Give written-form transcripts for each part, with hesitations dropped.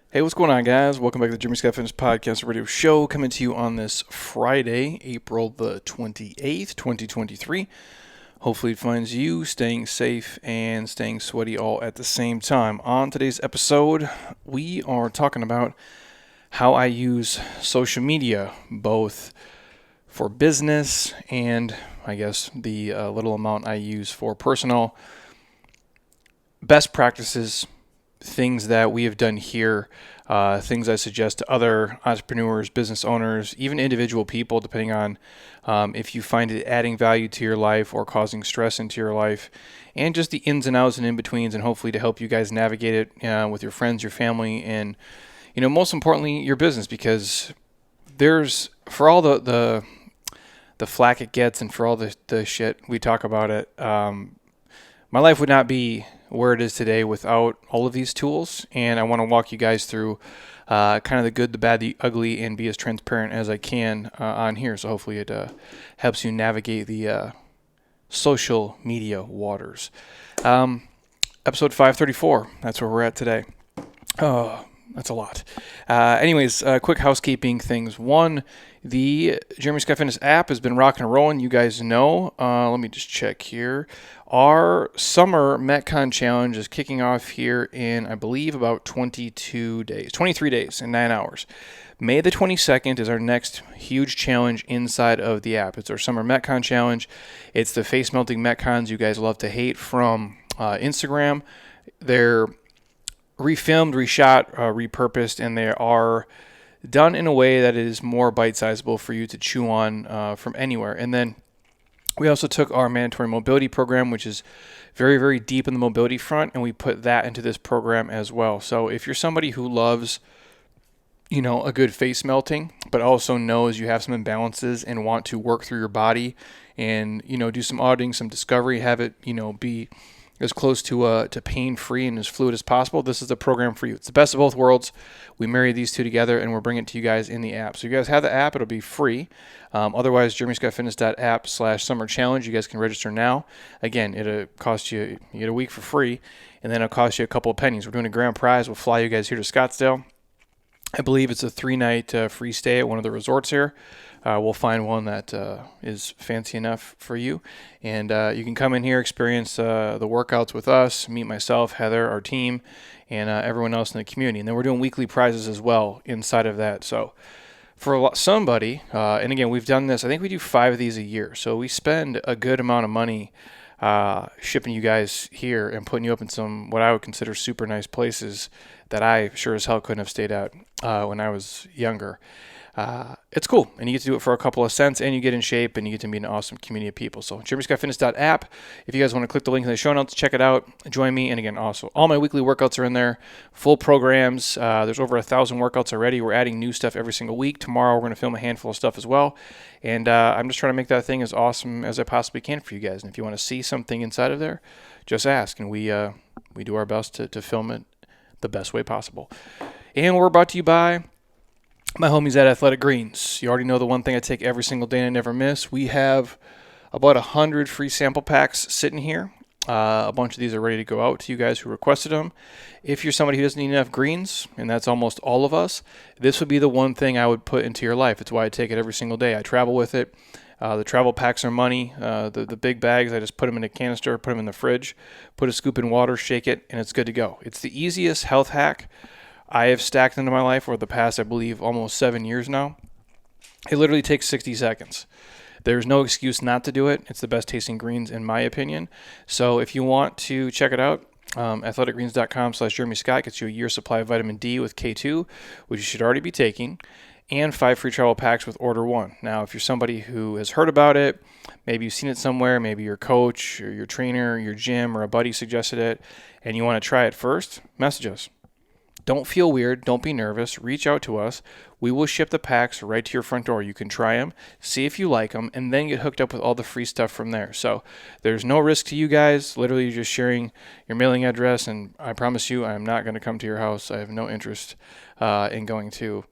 Hey, what's going on, guys? Welcome back to the Jeremy Scott Fitness Podcast Radio Show, coming to you on this Friday, April the 28th, 2023. Hopefully it finds you staying safe and staying sweaty all at the same time. On today's episode, we are talking about how I use social media, both for business and I guess the little amount I use for personal. Best practices, things that we have done here, things I suggest to other entrepreneurs, business owners, even individual people, depending on if you find it adding value to your life or causing stress into your life, and just the ins and outs and in-betweens, and hopefully to help you guys navigate it with your friends, your family, and most importantly, your business, because there's, for all the flack it gets and for all the shit we talk about it, my life would not be where it is today without all of these tools, and I want to walk you guys through kind of the good, the bad, the ugly, and be as transparent as I can on here. So hopefully it helps you navigate the social media waters. Episode 534, that's where we're at today. Oh, that's a lot. Anyways, quick housekeeping things. One, the Jeremy Scott Fitness app has been rocking and rolling. You guys know. Let me just check here. Our summer Metcon challenge is kicking off here in, I believe, about 23 days and 9 hours. May the 22nd is our next huge challenge inside of the app. It's our summer Metcon challenge. It's the face melting Metcons you guys love to hate from Instagram. They're refilmed, reshot, repurposed, and they are done in a way that is more bite-sizable for you to chew on from anywhere. And then we also took our mandatory mobility program, which is very, very deep in the mobility front, and we put that into this program as well. So if you're somebody who loves, a good face melting, but also knows you have some imbalances and want to work through your body and, do some auditing, some discovery, have it, be as close to pain-free and as fluid as possible, this is the program for you. It's the best of both worlds. We marry these two together, and we're bringing it to you guys in the app. So you guys have the app. It'll be free. Otherwise, jeremyscottfitness.app/summer challenge. You guys can register now. Again, it'll cost you get a week for free, and then it'll cost you a couple of pennies. We're doing a grand prize. We'll fly you guys here to Scottsdale. I believe it's a 3-night free stay at one of the resorts here. We'll find one that is fancy enough for you. And you can come in here, experience the workouts with us, meet myself, Heather, our team, and everyone else in the community. And then we're doing weekly prizes as well inside of that. So for somebody, and again, we've done this, I think we do 5 of these a year. So we spend a good amount of money shipping you guys here and putting you up in some what I would consider super nice places that I sure as hell couldn't have stayed at when I was younger. It's cool, and you get to do it for a couple of cents, and you get in shape, and you get to meet an awesome community of people. So jeremyscottfitness.app. If you guys want to click the link in the show notes, check it out, join me. And again, also all my weekly workouts are in there, full programs. There's over 1,000 workouts already. We're adding new stuff every single week. Tomorrow we're going to film a handful of stuff as well, and I'm just trying to make that thing as awesome as I possibly can for you guys. And if you want to see something inside of there, just ask, and we do our best to film it the best way possible. And we're brought to you by my homies at Athletic Greens. You already know the one thing I take every single day and I never miss. We have about 100 free sample packs sitting here. A bunch of these are ready to go out to you guys who requested them. If you're somebody who doesn't need enough greens, and that's almost all of us, this would be the one thing I would put into your life. It's why I take it every single day. I travel with it. The travel packs are money. The big bags, I just put them in a canister, put them in the fridge, put a scoop in water, shake it, and it's good to go. It's the easiest health hack I have stacked into my life over the past, I believe, almost 7 years now. It literally takes 60 seconds. There's no excuse not to do it. It's the best tasting greens in my opinion. So if you want to check it out, athleticgreens.com/Jeremy Scott gets you a year's supply of vitamin D with K2, which you should already be taking, and 5 free travel packs with order 1. Now, if you're somebody who has heard about it, maybe you've seen it somewhere, maybe your coach or your trainer, your gym, or a buddy suggested it, and you want to try it first, message us. Don't feel weird. Don't be nervous. Reach out to us. We will ship the packs right to your front door. You can try them, see if you like them, and then get hooked up with all the free stuff from there. So there's no risk to you guys. Literally, you're just sharing your mailing address, and I promise you, I'm not going to come to your house. I have no interest in going to,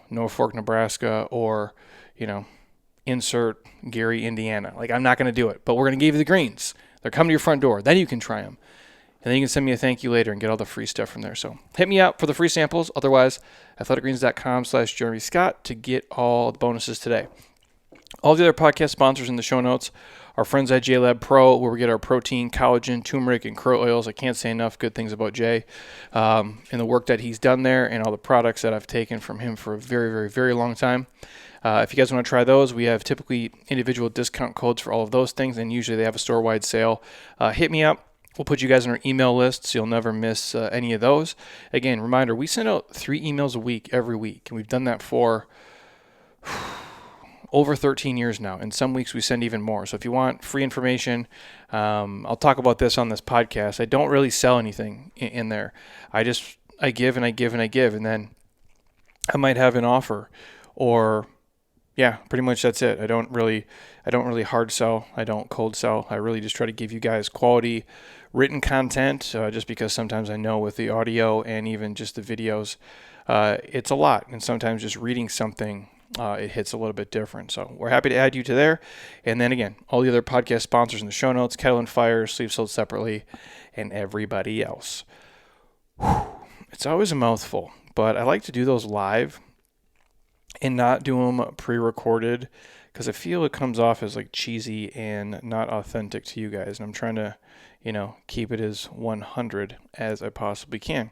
Norfolk, Nebraska, or, insert Gary, Indiana. Like, I'm not going to do it, but we're going to give you the greens. They're coming to your front door. Then you can try them. And then you can send me a thank you later and get all the free stuff from there. So hit me up for the free samples. Otherwise, athleticgreens.com/Jeremy Scott to get all the bonuses today. All the other podcast sponsors in the show notes, our friends at JLab Pro, where we get our protein, collagen, turmeric, and crow oils. I can't say enough good things about Jay and the work that he's done there and all the products that I've taken from him for a very, very, very long time. If you guys want to try those, we have typically individual discount codes for all of those things, and usually they have a store-wide sale. Hit me up. We'll put you guys on our email list so you'll never miss any of those. Again, reminder, we send out 3 emails a week every week, and we've done that for over 13 years now. And some weeks we send even more. So if you want free information, I'll talk about this on this podcast. I don't really sell anything in there. I give and I give and I give, and then I might have an offer, or yeah, pretty much that's it. I don't really hard sell. I don't cold sell. I really just try to give you guys quality written content, just because sometimes I know with the audio and even just the videos, it's a lot. And sometimes just reading something, it hits a little bit different. So we're happy to add you to there. And then again, all the other podcast sponsors in the show notes, Kettle and Fire, Sleep Sold Separately, and everybody else. Whew. It's always a mouthful, but I like to do those live and not do them pre-recorded, because I feel it comes off as like cheesy and not authentic to you guys. And I'm trying to, keep it as 100 as I possibly can.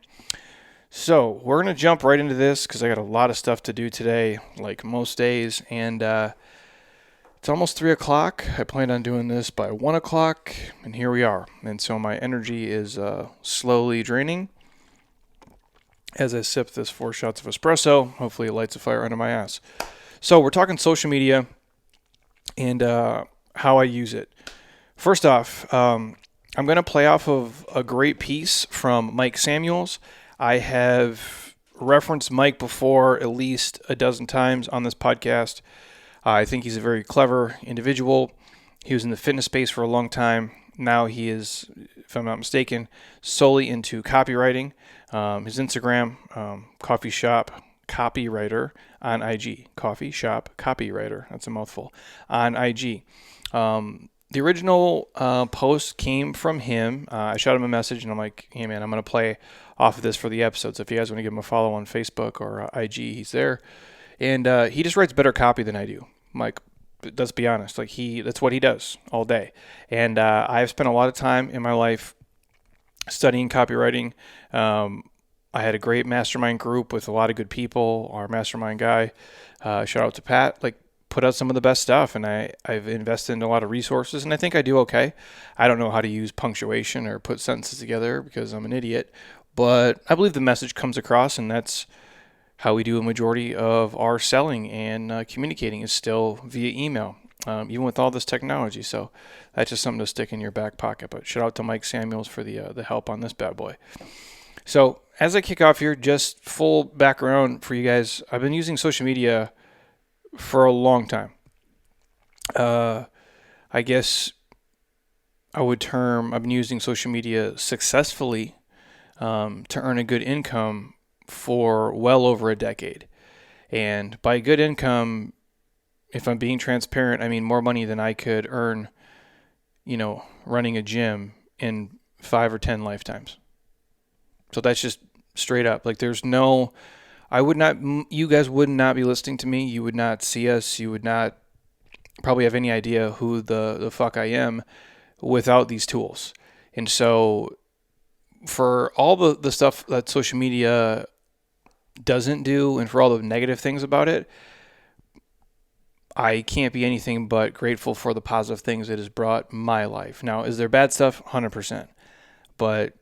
So we're going to jump right into this because I got a lot of stuff to do today, like most days. And it's almost 3 o'clock. I planned on doing this by 1 o'clock, and here we are. And so my energy is slowly draining as I sip this 4 shots of espresso. Hopefully it lights a fire under my ass. So we're talking social media and how I use it. First off, I'm going to play off of a great piece from Mike Samuels. I have referenced Mike before at least a dozen times on this podcast. I think he's a very clever individual. He was in the fitness space for a long time. Now he is, if I'm not mistaken, solely into copywriting. His Instagram, Coffee Shop Copywriter on IG. Coffee Shop Copywriter. That's a mouthful. On IG. The original post came from him. I shot him a message, and I'm like, hey, man, I'm going to play off of this for the episode. So if you guys want to give him a follow on Facebook or IG, he's there. And he just writes better copy than I do. Mike, let's be honest. Like that's what he does all day. And I've spent a lot of time in my life studying copywriting. I had a great mastermind group with a lot of good people. Our mastermind guy, shout out to Pat, put out some of the best stuff, and I've invested in a lot of resources, and I think I do okay. I don't know how to use punctuation or put sentences together because I'm an idiot, but I believe the message comes across, and that's how we do a majority of our selling and communicating is still via email, even with all this technology. So that's just something to stick in your back pocket. But shout out to Mike Samuels for the help on this bad boy. So as I kick off here, just full background for you guys. I've been using social media for a long time. I guess I would term I've been using social media successfully to earn a good income for well over a decade. And by good income, if I'm being transparent, I mean more money than I could earn, running a gym in 5 or 10 lifetimes. So that's just straight up. You guys would not be listening to me. You would not see us. You would not probably have any idea who the fuck I am without these tools. And so for all the stuff that social media doesn't do and for all the negative things about it, I can't be anything but grateful for the positive things it has brought my life. Now, is there bad stuff? 100%. But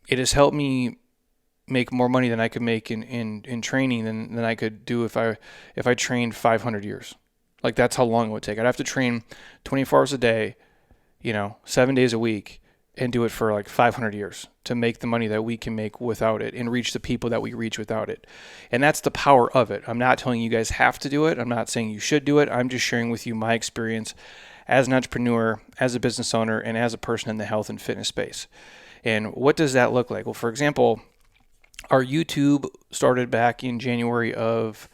it has helped me make more money than I could make in training than I could do if I trained 500 years. That's how long it would take. I'd have to train 24 hours a day, 7 days a week, and do it for 500 years to make the money that we can make without it and reach the people that we reach without it. And that's the power of it. I'm not telling you guys have to do it. I'm not saying you should do it. I'm just sharing with you my experience as an entrepreneur, as a business owner, and as a person in the health and fitness space. And what does that look like? Well, for example, our YouTube started back in January of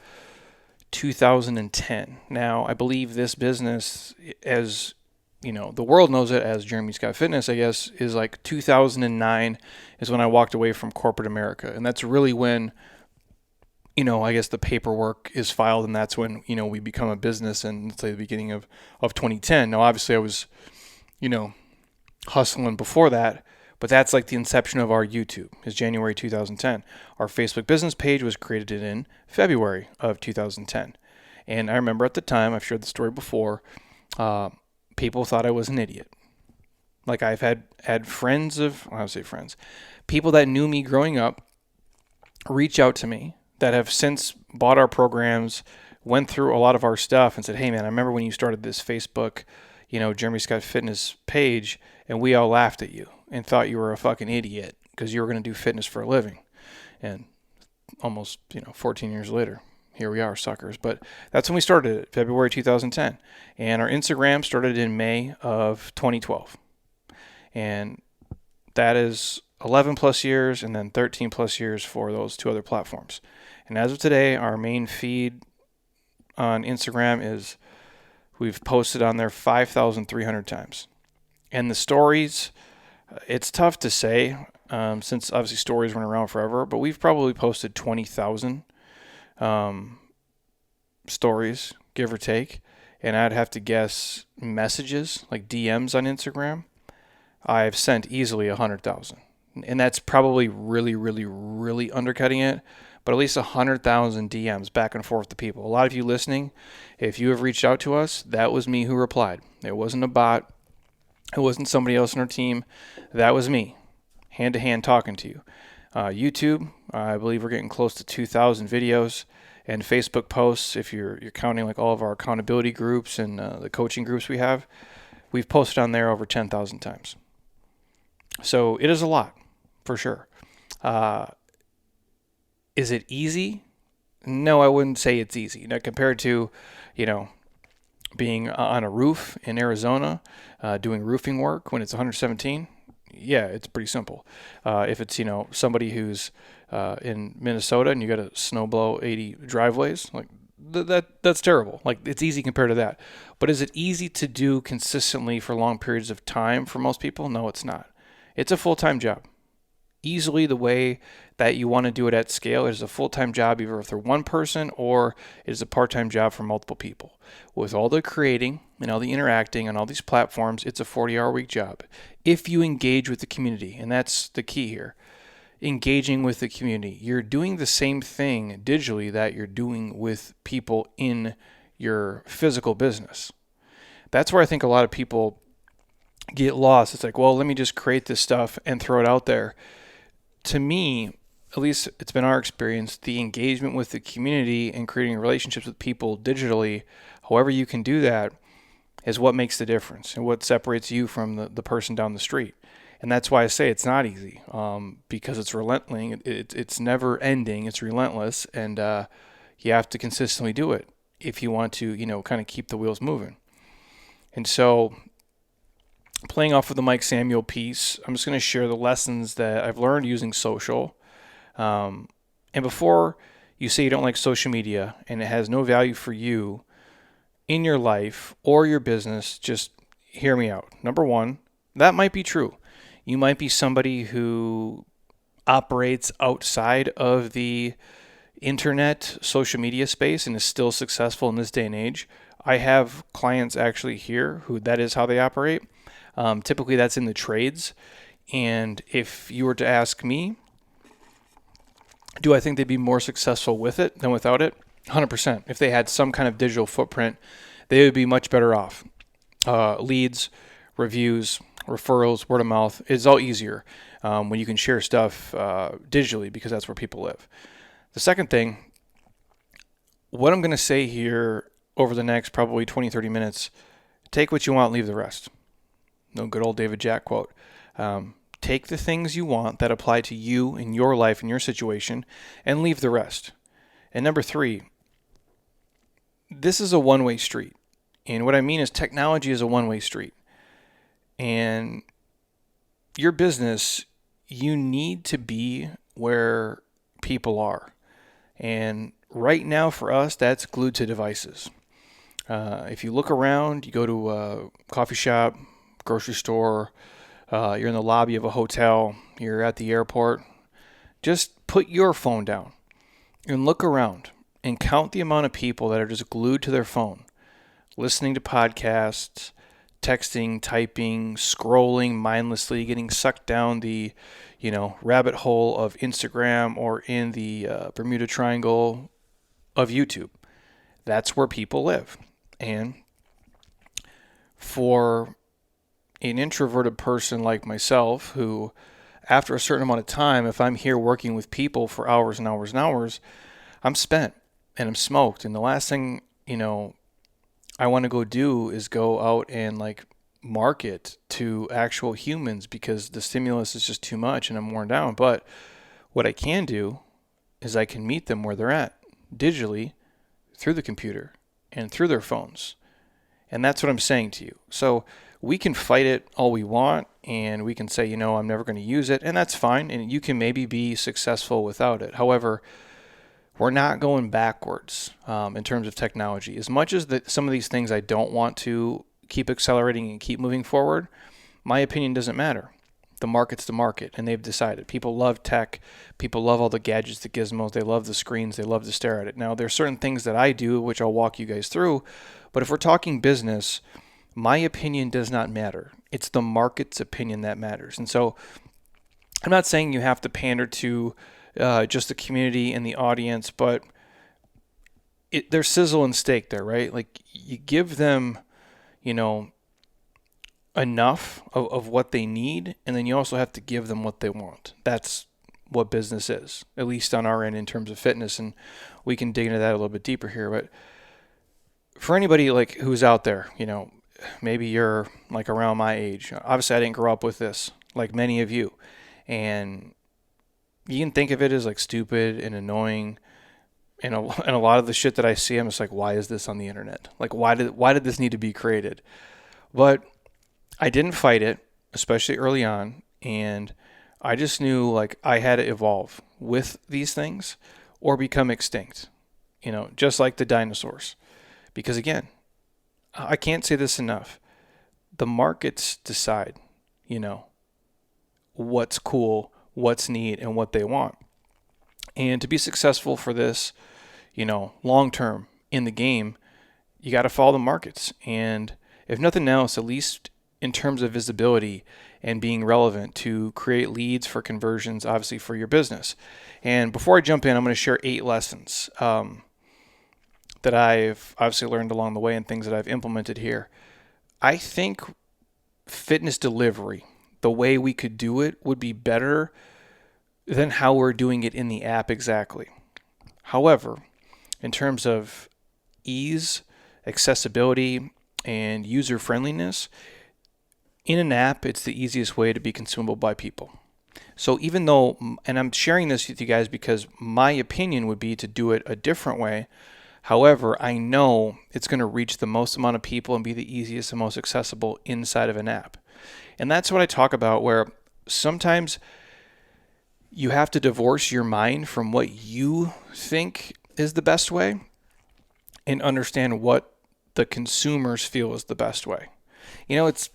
2010. Now, I believe this business, as the world knows it as Jeremy Scott Fitness, I guess, is like 2009 is when I walked away from corporate America. And that's really when, I guess the paperwork is filed, and that's when, we become a business, and let's say the beginning of 2010. Now, obviously I was, hustling before that, but that's like the inception of our YouTube is January 2010. Our Facebook business page was created in February of 2010. And I remember at the time, I've shared the story before, people thought I was an idiot. Like I've had friends people that knew me growing up reach out to me that have since bought our programs, went through a lot of our stuff and said, hey man, I remember when you started this Facebook, Jeremy Scott Fitness page, and we all laughed at you and thought you were a fucking idiot because you were going to do fitness for a living. And almost, 14 years later, here we are, suckers. But that's when we started it, February 2010. And our Instagram started in May of 2012. And that is 11 plus years and then 13 plus years for those two other platforms. And as of today, our main feed on Instagram is we've posted on there 5,300 times. And the stories, it's tough to say since obviously stories weren't around forever, but we've probably posted 20,000 stories, give or take. And I'd have to guess messages, like DMs on Instagram, I've sent easily 100,000. And that's probably really, really, really undercutting it. But at least 100,000 DMs back and forth to people. A lot of you listening, if you have reached out to us, that was me who replied. It wasn't a bot. It wasn't somebody else on our team. That was me, hand-to-hand talking to you. YouTube, I believe we're getting close to 2,000 videos. And Facebook posts, if you're counting like all of our accountability groups and the coaching groups we have, we've posted on there over 10,000 times. So it is a lot, for sure. Is it easy? No, I wouldn't say it's easy. Now, compared to, being on a roof in Arizona, doing roofing work when it's 117, yeah, it's pretty simple. If it's, somebody who's in Minnesota and you got to snow blow 80 driveways, like that's terrible. Like it's easy compared to that. But is it easy to do consistently for long periods of time for most people? No, it's not. It's a full-time job. Easily the way that you want to do it at scale. It is a full-time job, either if they're one person or it is a part-time job for multiple people. With all the creating and all the interacting on all these platforms, it's a 40-hour-week job. If you engage with the community, and that's the key here, engaging with the community. You're doing the same thing digitally that you're doing with people in your physical business. That's where I think a lot of people get lost. It's like, well, let me just create this stuff and throw it out there. To me, at least it's been our experience, the engagement with the community and creating relationships with people digitally, however you can do that, is what makes the difference and what separates you from the person down the street. And that's why I say it's not easy, because it's relentless. It's never ending. It's relentless, and you have to consistently do it if you want to, kind of keep the wheels moving. And so, playing off of the Mike Samuel piece, I'm just going to share the lessons that I've learned using social. And before you say you don't like social media and it has no value for you in your life or your business, just hear me out. Number one, that might be true. You might be somebody who operates outside of the internet social media space and is still successful in this day and age. I have clients actually here who that is how they operate. Typically that's in the trades. And if you were to ask me, do I think they'd be more successful with it than without it? 100%. If they had some kind of digital footprint, they would be much better off. Leads, reviews, referrals, word of mouth, it's all easier when you can share stuff digitally because that's where people live. The second thing, what I'm going to say here over the next probably 20, 30 minutes, take what you want, leave the rest. No good old David Jack quote. Take the things you want that apply to you in your life, in your situation, and leave the rest. And number three, this is a one-way street. And what I mean is technology is a one-way street. And your business, you need to be where people are. And right now for us, that's glued to devices. If you look around, you go to a coffee shop, grocery store, you're in the lobby of a hotel, you're at the airport, just put your phone down and look around and count the amount of people that are just glued to their phone, listening to podcasts, texting, typing, scrolling mindlessly, getting sucked down the, rabbit hole of Instagram or in the Bermuda Triangle of YouTube. That's where people live. And for an introverted person like myself, who after a certain amount of time, if I'm here working with people for hours and hours and hours, I'm spent and I'm smoked. And the last thing, I want to go do is go out and market to actual humans because the stimulus is just too much and I'm worn down. But what I can do is I can meet them where they're at digitally through the computer and through their phones. And that's what I'm saying to you. So we can fight it all we want and we can say, I'm never going to use it, and that's fine. And you can maybe be successful without it. However, we're not going backwards in terms of technology. As much as some of these things I don't want to keep accelerating and keep moving forward, my opinion doesn't matter. The market's the market, and they've decided. People love tech. People love all the gadgets, the gizmos. They love the screens. They love to stare at it. Now, there are certain things that I do, which I'll walk you guys through, but if we're talking business, my opinion does not matter. It's the market's opinion that matters. And so I'm not saying you have to pander to just the community and the audience, but there's sizzle and steak there, right? Like you give them, enough of what they need, and then you also have to give them what they want. That's what business is, at least on our end in terms of fitness, and we can dig into that a little bit deeper here. But for anybody who's out there, maybe you're around my age. Obviously, I didn't grow up with this like many of you, and you can think of it as stupid and annoying, and a lot of the shit that I see, I'm just like, why is this on the internet? Why did this need to be created? But I didn't fight it, especially early on, and I just knew I had to evolve with these things or become extinct, just like the dinosaurs. Because again, I can't say this enough. The markets decide, what's cool, what's neat, and what they want. And to be successful for this, long term in the game, you got to follow the markets. And if nothing else, at least in terms of visibility and being relevant to create leads for conversions, obviously for your business. And before I jump in, I'm going to share 8 lessons that I've obviously learned along the way and things that I've implemented here. I think fitness delivery, the way we could do it, would be better than how we're doing it in the app exactly. However, in terms of ease, accessibility, and user friendliness, in an app, it's the easiest way to be consumable by people. So even though, and I'm sharing this with you guys because my opinion would be to do it a different way. However, I know it's going to reach the most amount of people and be the easiest and most accessible inside of an app. And that's what I talk about, where sometimes you have to divorce your mind from what you think is the best way and understand what the consumers feel is the best way. It's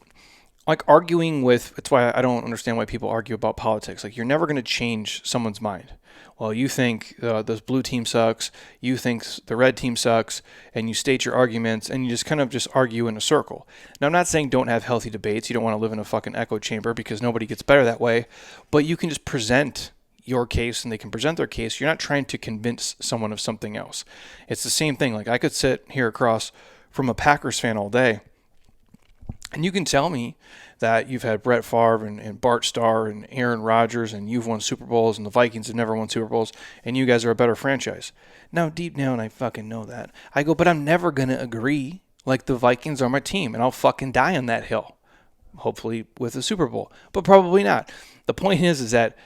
like arguing with, it's why I don't understand why people argue about politics. You're never going to change someone's mind. Well, you think the blue team sucks, you think the red team sucks, and you state your arguments, and you just kind of just argue in a circle. Now, I'm not saying don't have healthy debates. You don't want to live in a fucking echo chamber because nobody gets better that way, but you can just present your case and they can present their case. You're not trying to convince someone of something else. It's the same thing. I could sit here across from a Packers fan all day, and you can tell me that you've had Brett Favre and Bart Starr and Aaron Rodgers and you've won Super Bowls and the Vikings have never won Super Bowls and you guys are a better franchise. Now, deep down, I fucking know that. I go, but I'm never going to agree the Vikings are my team, and I'll fucking die on that hill. Hopefully with a Super Bowl, but probably not. The point is that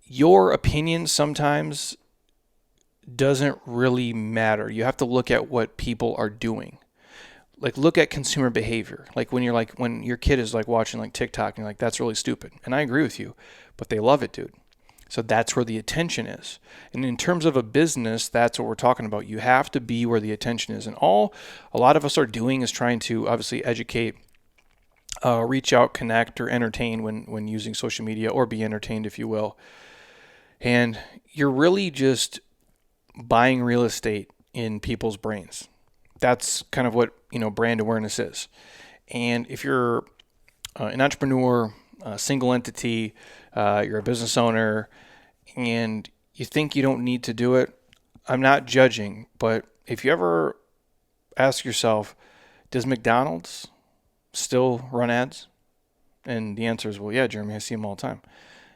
your opinion sometimes doesn't really matter. You have to look at what people are doing. Look at consumer behavior. When your kid is watching TikTok and you're that's really stupid. And I agree with you, but they love it, dude. So that's where the attention is. And in terms of a business, that's what we're talking about. You have to be where the attention is. And all a lot of us are doing is trying to obviously educate, reach out, connect, or entertain when using social media, or be entertained, if you will. And you're really just buying real estate in people's brains. That's kind of what, brand awareness is. And if you're an entrepreneur, a single entity, you're a business owner, and you think you don't need to do it, I'm not judging, but if you ever ask yourself, does McDonald's still run ads? And the answer is, well, yeah, Jeremy, I see them all the time.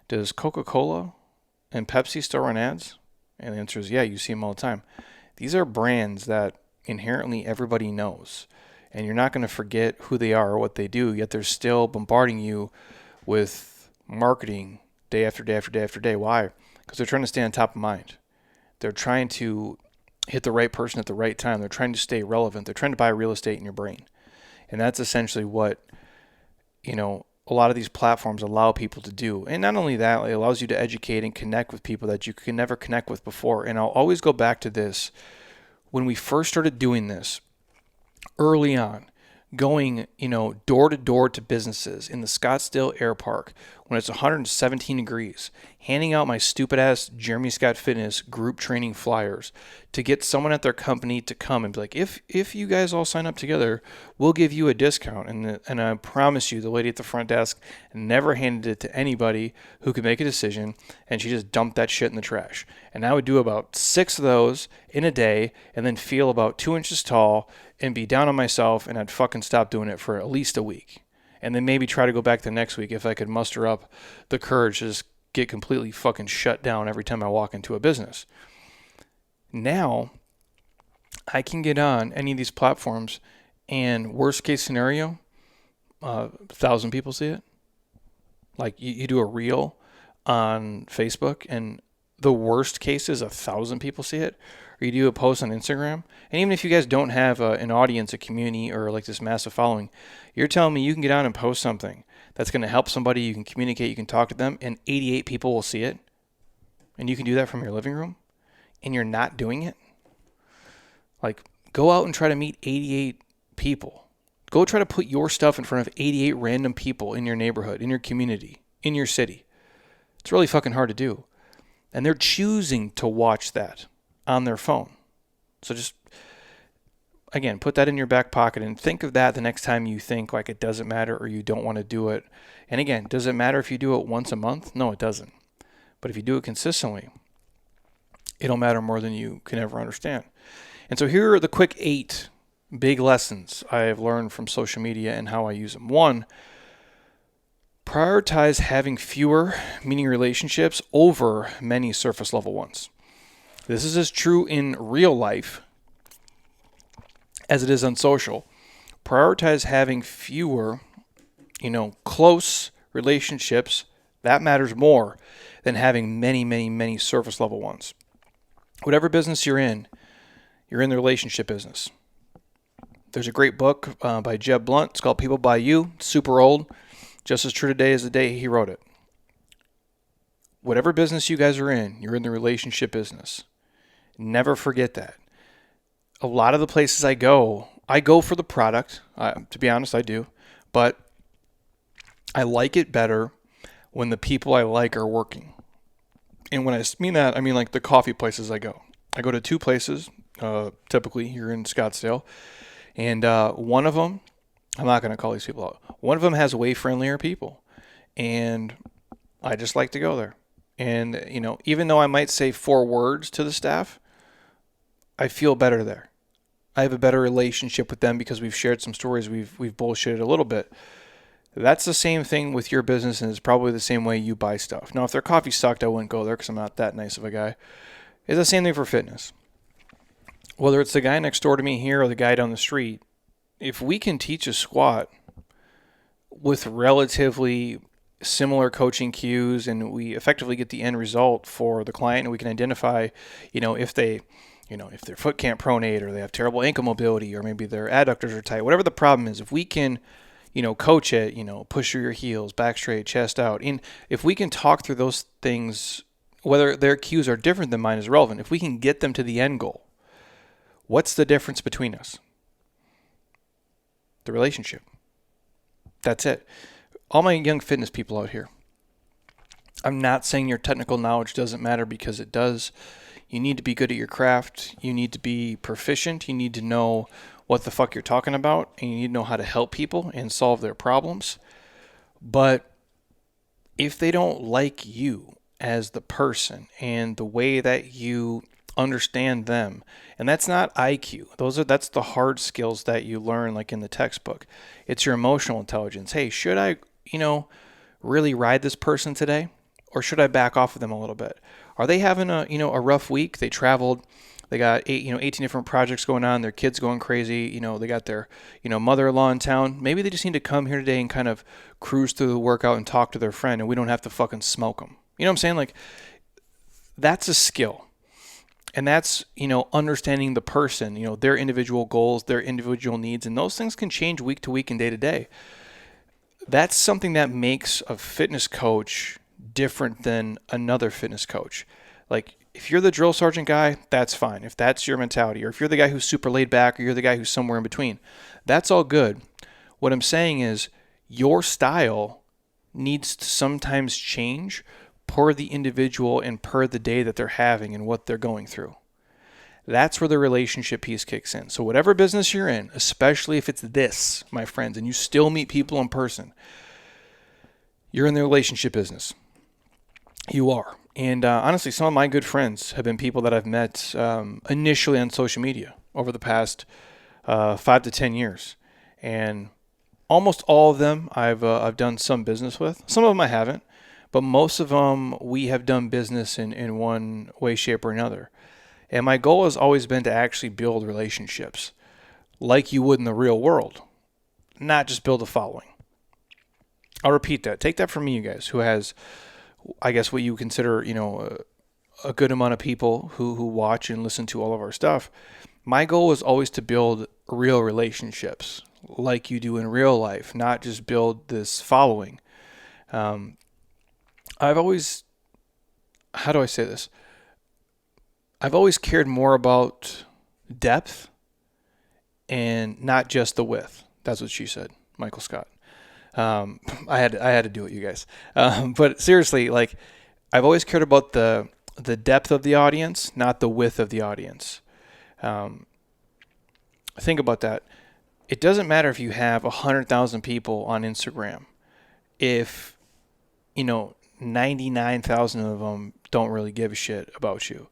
Does Coca-Cola and Pepsi still run ads? And the answer is, yeah, you see them all the time. These are brands that inherently everybody knows, and you're not going to forget who they are or what they do, yet they're still bombarding you with marketing day after day after day after day. Why? Because they're trying to stay on top of mind. They're trying to hit the right person at the right time. They're trying to stay relevant. They're trying to buy real estate in your brain. And that's essentially what, a lot of these platforms allow people to do. And not only that, it allows you to educate and connect with people that you could never connect with before. And I'll always go back to this. When we first started doing this early on, going, door to door to businesses in the Scottsdale Air Park when it's 117 degrees, handing out my stupid ass Jeremy Scott Fitness group training flyers to get someone at their company to come and be like, if you guys all sign up together, we'll give you a discount. And I promise you, the lady at the front desk never handed it to anybody who could make a decision, and she just dumped that shit in the trash. And I would do about 6 of those in a day and then feel about 2 inches tall and be down on myself, and I'd fucking stop doing it for at least a week. And then maybe try to go back the next week if I could muster up the courage to just get completely fucking shut down every time I walk into a business. Now, I can get on any of these platforms, and worst case scenario, 1,000 people see it. Like you do a reel on Facebook, and the worst case is 1,000 people see it. Or you do a post on Instagram, and even if you guys don't have an audience, a community, or like this massive following, you're telling me you can get on and post something that's going to help somebody, you can communicate, you can talk to them, and 88 people will see it, and you can do that from your living room, and you're not doing it? Like, go out and try to meet 88 people. Go try to put your stuff in front of 88 random people in your neighborhood, in your community, in your city. It's really fucking hard to do. And they're choosing to watch that on their phone. So just, again, put that in your back pocket and think of that the next time you think like it doesn't matter or you don't want to do it. And again, does it matter if you do it once a month? No, it doesn't. But if you do it consistently, it'll matter more than you can ever understand. And so here are the quick 8 big lessons I have learned from social media and how I use them. 1, prioritize having fewer, meaning relationships, over many surface level ones. This is as true in real life as it is on social. Prioritize having fewer, close relationships. That matters more than having many, many, many surface level ones. Whatever business you're in the relationship business. There's a great book by Jeb Blunt. It's called People Buy You. It's super old. Just as true today as the day he wrote it. Whatever business you guys are in, you're in the relationship business. Never forget that. A lot of the places I go for the product. To be honest, I do. But I like it better when the people I like are working. And when I mean that, I mean like the coffee places I go. I go to 2 places, typically here in Scottsdale. And one of them, I'm not going to call these people out. One of them has way friendlier people. And I just like to go there. And, even though I might say 4 words to the staff, I feel better there. I have a better relationship with them because we've shared some stories. We've bullshitted a little bit. That's the same thing with your business, and it's probably the same way you buy stuff. Now, if their coffee sucked, I wouldn't go there because I'm not that nice of a guy. It's the same thing for fitness. Whether it's the guy next door to me here or the guy down the street, if we can teach a squat with relatively similar coaching cues and we effectively get the end result for the client, and we can identify, if their foot can't pronate or they have terrible ankle mobility or maybe their adductors are tight, whatever the problem is, if we can, coach it, push through your heels, back straight, chest out. And if we can talk through those things whether their cues are different than mine is relevant. If we can get them to the end goal, what's the difference between us? The relationship. That's it. All my young fitness people out here, I'm not saying your technical knowledge doesn't matter, because it does. You need to be good at your craft. You need to be proficient. You need to know what the fuck you're talking about, and you need to know how to help people and solve their problems. But if they don't like you as the person and the way that you understand them, and that's not IQ. That's the hard skills that you learn like in the textbook. It's your emotional intelligence. Hey, should I, really ride this person today, or should I back off of them a little bit? Are they having a rough week? They traveled, they got 18 different projects going on. Their kids going crazy. They got their mother-in-law in town. Maybe they just need to come here today and kind of cruise through the workout and talk to their friend, and we don't have to fucking smoke them. You know what I'm saying? Like, that's a skill. And that's, understanding the person, their individual goals, their individual needs, and those things can change week to week and day to day. That's something that makes a fitness coach different than another fitness coach. Like, if you're the drill sergeant guy, that's fine. If that's your mentality, or if you're the guy who's super laid back, or you're the guy who's somewhere in between, that's all good. What I'm saying is your style needs to sometimes change per the individual and per the day that they're having and what they're going through. That's where the relationship piece kicks in. So whatever business you're in, especially if it's this, my friends, and you still meet people in person, you're in the relationship business. You are. And honestly, some of my good friends have been people that I've met initially on social media over the past 5 to 10 years. And almost all of them I've done some business with. Some of them I haven't. But most of them, we have done business in one way, shape, or another. And my goal has always been to actually build relationships like you would in the real world, not just build a following. I'll repeat that. Take that from me, you guys, who has, I guess, what you consider, a good amount of people who watch and listen to all of our stuff. My goal is always to build real relationships like you do in real life, not just build this following. I've always, how do I say this? I've always cared more about depth and not just the width. That's what she said, Michael Scott. I had to do it, you guys. But seriously, like, I've always cared about the depth of the audience, not the width of the audience. Think about that. It doesn't matter if you have 100,000 people on Instagram. If, 99,000 of them don't really give a shit about you.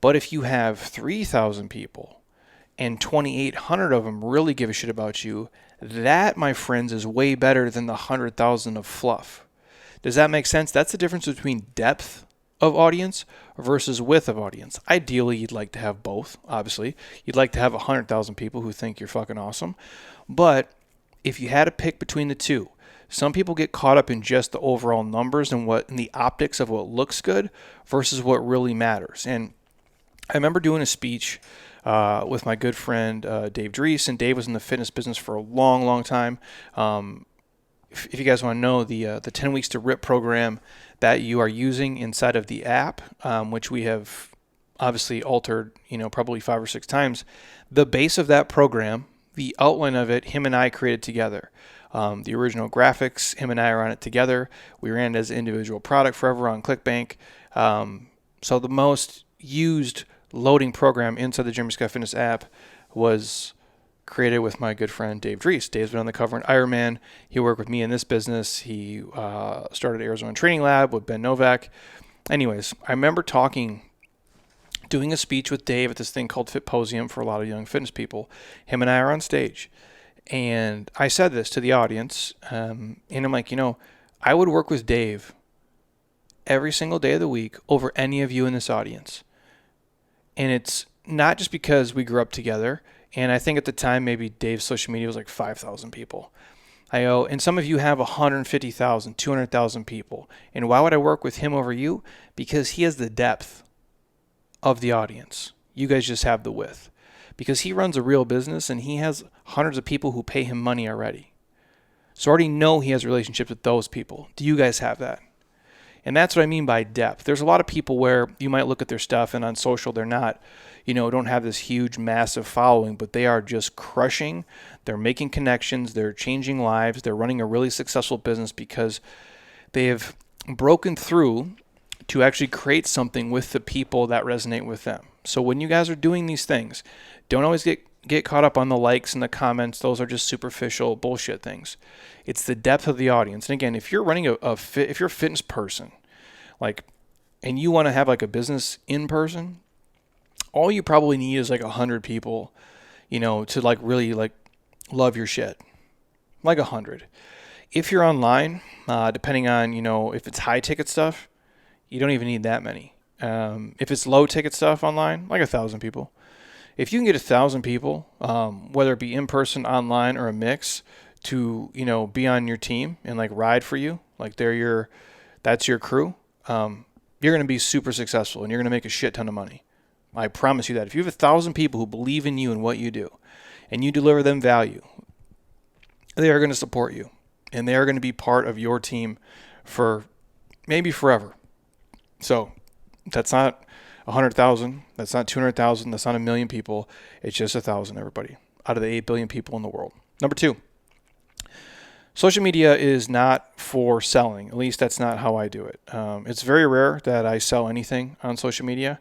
But if you have 3,000 people and 2,800 of them really give a shit about you, that, my friends, is way better than the 100,000 of fluff. Does that make sense? That's the difference between depth of audience versus width of audience. Ideally, you'd like to have both, obviously. You'd like to have 100,000 people who think you're fucking awesome. But if you had to pick between the two, some people get caught up in just the overall numbers and the optics of what looks good versus what really matters. And I remember doing a speech with my good friend Dave Dries, and Dave was in the fitness business for a long, long time. If you guys want to know, the 10 Weeks to RIP program that you are using inside of the app, which we have obviously altered, probably 5 or 6 times, the base of that program, the outline of it, him and I created together. The original graphics, him and I are on it together. We ran it as an individual product forever on ClickBank. So the most used loading program inside the Jeremy Scott Fitness app was created with my good friend Dave Dries. Dave's been on the cover in Ironman. He worked with me in this business. He started Arizona Training Lab with Ben Novak. Anyways, I remember doing a speech with Dave at this thing called Fitposium for a lot of young fitness people. Him and I are on stage. And I said this to the audience, and I'm like, I would work with Dave every single day of the week over any of you in this audience. And it's not just because we grew up together, and I think at the time maybe Dave's social media was like 5,000 people. And some of you have 150,000, 200,000 people. And why would I work with him over you? Because he has the depth of the audience. You guys just have the width. Because he runs a real business and he has hundreds of people who pay him money already. So I already know he has relationships with those people. Do you guys have that? And that's what I mean by depth. There's a lot of people where you might look at their stuff and on social they're not, don't have this huge, massive following, but they are just crushing. They're making connections. They're changing lives. They're running a really successful business because they have broken through to actually create something with the people that resonate with them. So when you guys are doing these things, don't always get caught up on the likes and the comments. Those are just superficial bullshit things. It's the depth of the audience. And again, if you're running if you're a fitness person, and you want to have a business in person, all you probably need is 100 people, to really love your shit. 100. If you're online, depending on, if it's high ticket stuff, you don't even need that many. If it's low ticket stuff online, 1,000 people. If you can get 1,000 people, whether it be in person, online, or a mix, to be on your team and ride for you, that's your crew, you're going to be super successful and you're going to make a shit ton of money. I promise you that. If you have 1,000 people who believe in you and what you do, and you deliver them value, they are going to support you, and they are going to be part of your team for maybe forever. So that's not 100,000. That's not 200,000. That's not 1 million people. It's just 1,000, everybody, out of the 8 billion people in the world. Number 2, social media is not for selling. At least that's not how I do it. It's very rare that I sell anything on social media,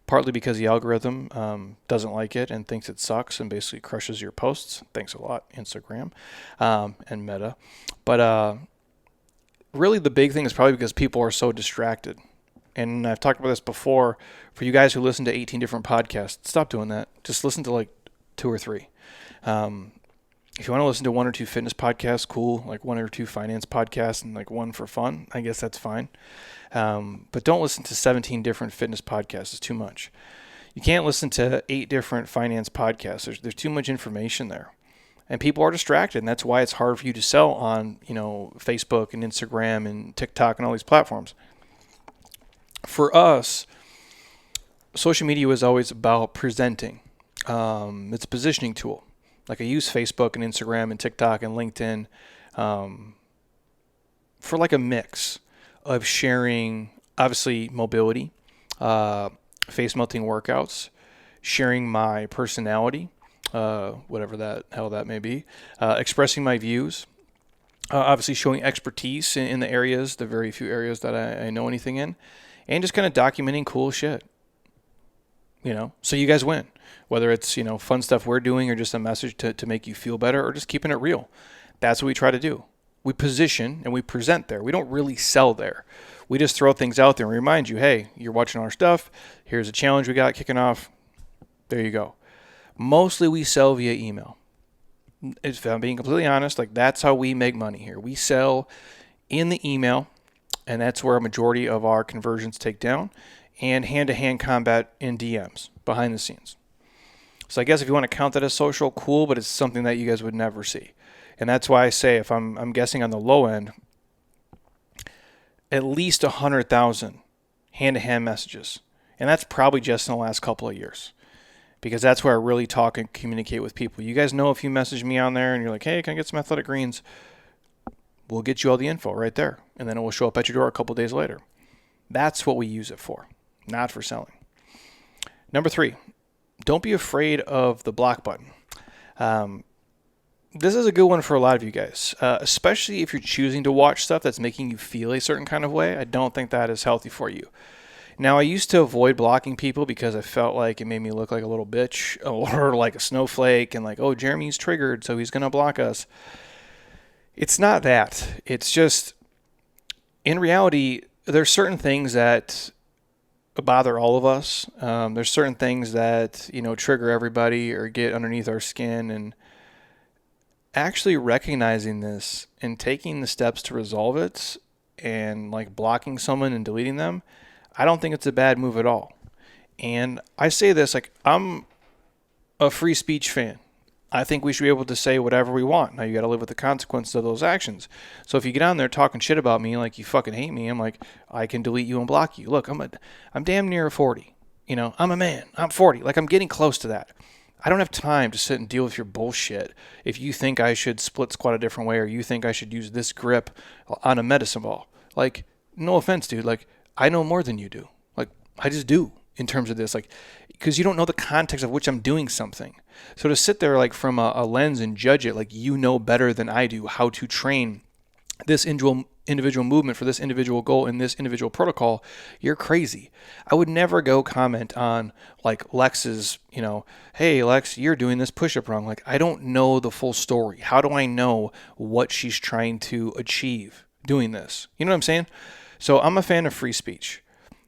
partly because the algorithm doesn't like it and thinks it sucks and basically crushes your posts. Thanks a lot, Instagram and Meta. But really the big thing is probably because people are so distracted. And I've talked about this before. For you guys who listen to 18 different podcasts, stop doing that. Just listen to 2 or 3. If you want to listen to 1 or 2 fitness podcasts, cool. 1 or 2 finance podcasts and 1 for fun, I guess that's fine. But don't listen to 17 different fitness podcasts. It's too much. You can't listen to 8 different finance podcasts. There's too much information there. And people are distracted, and that's why it's hard for you to sell on, Facebook and Instagram and TikTok and all these platforms. For us, social media was always about presenting. It's a positioning tool. I use Facebook and Instagram and TikTok and LinkedIn for a mix of sharing, obviously, mobility, face melting workouts, sharing my personality, whatever the hell that may be, expressing my views, obviously showing expertise in the areas, the very few areas that I know anything in, and just kind of documenting cool shit, so you guys win, whether it's, fun stuff we're doing or just a message to make you feel better or just keeping it real. That's what we try to do. We position and we present there. We don't really sell there. We just throw things out there and remind you, hey, you're watching our stuff. Here's a challenge we got kicking off. There you go. Mostly we sell via email. If I'm being completely honest, that's how we make money here. We sell in the email, and that's where a majority of our conversions take down, and hand-to-hand combat in DMs, behind the scenes. So I guess if you want to count that as social, cool, but it's something that you guys would never see. And that's why I say, if I'm guessing on the low end, at least 100,000 hand-to-hand messages. And that's probably just in the last couple of years, because that's where I really talk and communicate with people. You guys know, if you message me on there and you're like, hey, can I get some Athletic Greens? We'll get you all the info right there. And then it will show up at your door a couple of days later. That's what we use it for, not for selling. Number 3, don't be afraid of the block button. This is a good one for a lot of you guys, especially if you're choosing to watch stuff that's making you feel a certain kind of way. I don't think that is healthy for you. Now, I used to avoid blocking people because I felt like it made me look like a little bitch or like a snowflake and oh, Jeremy's triggered, so he's going to block us. It's not that. It's just, in reality, there's certain things that bother all of us. There's certain things that, trigger everybody or get underneath our skin, and actually recognizing this and taking the steps to resolve it and blocking someone and deleting them, I don't think it's a bad move at all. And I say this, I'm a free speech fan. I think we should be able to say whatever we want. Now, you got to live with the consequences of those actions. So if you get on there talking shit about me, you fucking hate me, I'm I can delete you and block you. Look, I'm damn near 40. I'm a man. I'm 40. I'm getting close to that. I don't have time to sit and deal with your bullshit. If you think I should split squat a different way, or you think I should use this grip on a medicine ball, no offense, dude, like I know more than you do. Like I just do in terms of this, like, because you don't know the context of which I'm doing something. So to sit there like from a lens and judge it, like you know better than I do how to train this individual movement for this individual goal in this individual protocol, you're crazy. I would never go comment on like Lex's, hey Lex, you're doing this push-up wrong. Like I don't know the full story. How do I know what she's trying to achieve doing this? You know what I'm saying? So I'm a fan of free speech.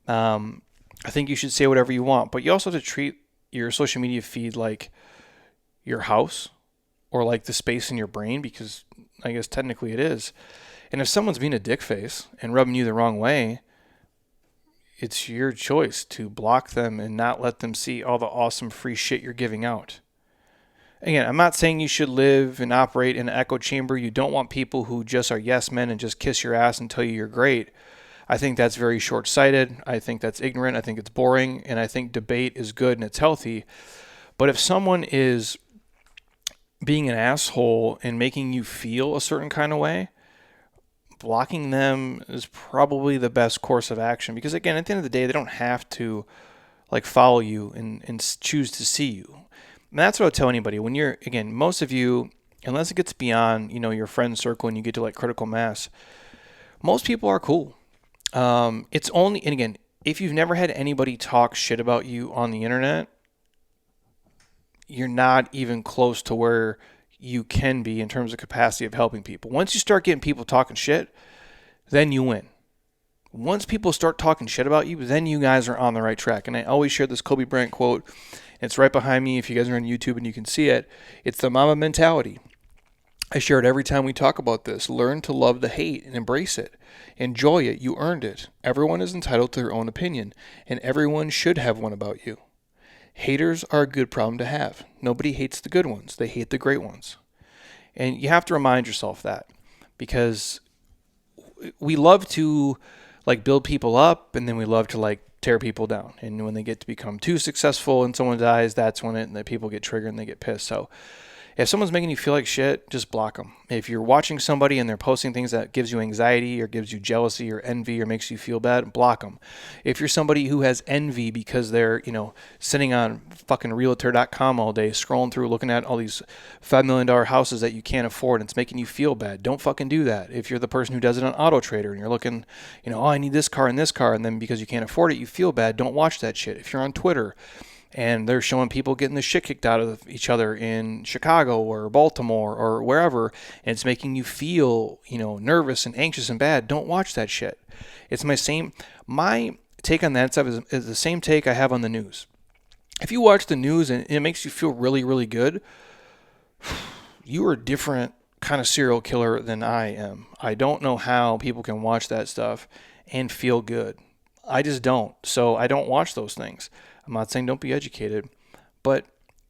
I think you should say whatever you want, but you also have to treat your social media feed like your house or like the space in your brain, because I guess technically it is. And if someone's being a dick face and rubbing you the wrong way, it's your choice to block them and not let them see all the awesome free shit you're giving out. Again, I'm not saying you should live and operate in an echo chamber. You don't want people who just are yes men and just kiss your ass and tell you you're great. I think that's very short-sighted. I think that's ignorant. I think it's boring. And I think debate is good and it's healthy. But if someone is being an asshole and making you feel a certain kind of way, blocking them is probably the best course of action. Because again, at the end of the day, they don't have to like follow you and choose to see you. And that's what I'll tell anybody. When you're, again, most of you, unless it gets beyond, your friend circle and you get to like critical mass, most people are cool. It's only, and again, if you've never had anybody talk shit about you on the internet, you're not even close to where you can be in terms of capacity of helping people. Once you start getting people talking shit, then you win. Once people start talking shit about you, then you guys are on the right track. And I always share this Kobe Bryant quote. It's right behind me if you guys are on YouTube and you can see it. It's the Mamba mentality. I share it every time we talk about this. Learn to love the hate and embrace it. Enjoy it. You earned it. Everyone is entitled to their own opinion, and everyone should have one about you. Haters are a good problem to have. Nobody hates the good ones. They hate the great ones. And you have to remind yourself that, because we love to like build people up, and then we love to like tear people down. And when they get to become too successful and someone dies, that's when the people get triggered and they get pissed. So if someone's making you feel like shit, just block them. If you're watching somebody and they're posting things that gives you anxiety or gives you jealousy or envy or makes you feel bad, block them. If you're somebody who has envy because they're, sitting on fucking realtor.com all day, scrolling through, looking at all these $5 million houses that you can't afford and it's making you feel bad, don't fucking do that. If you're the person who does it on Auto Trader and you're looking, I need this car, and then because you can't afford it, you feel bad, don't watch that shit. If you're on Twitter and they're showing people getting the shit kicked out of each other in Chicago or Baltimore or wherever, and it's making you feel, nervous and anxious and bad, don't watch that shit. It's my take on that stuff is the same take I have on the news. If you watch the news and it makes you feel really, really good, you are a different kind of serial killer than I am. I don't know how people can watch that stuff and feel good. I just don't. So I don't watch those things. I'm not saying don't be educated, but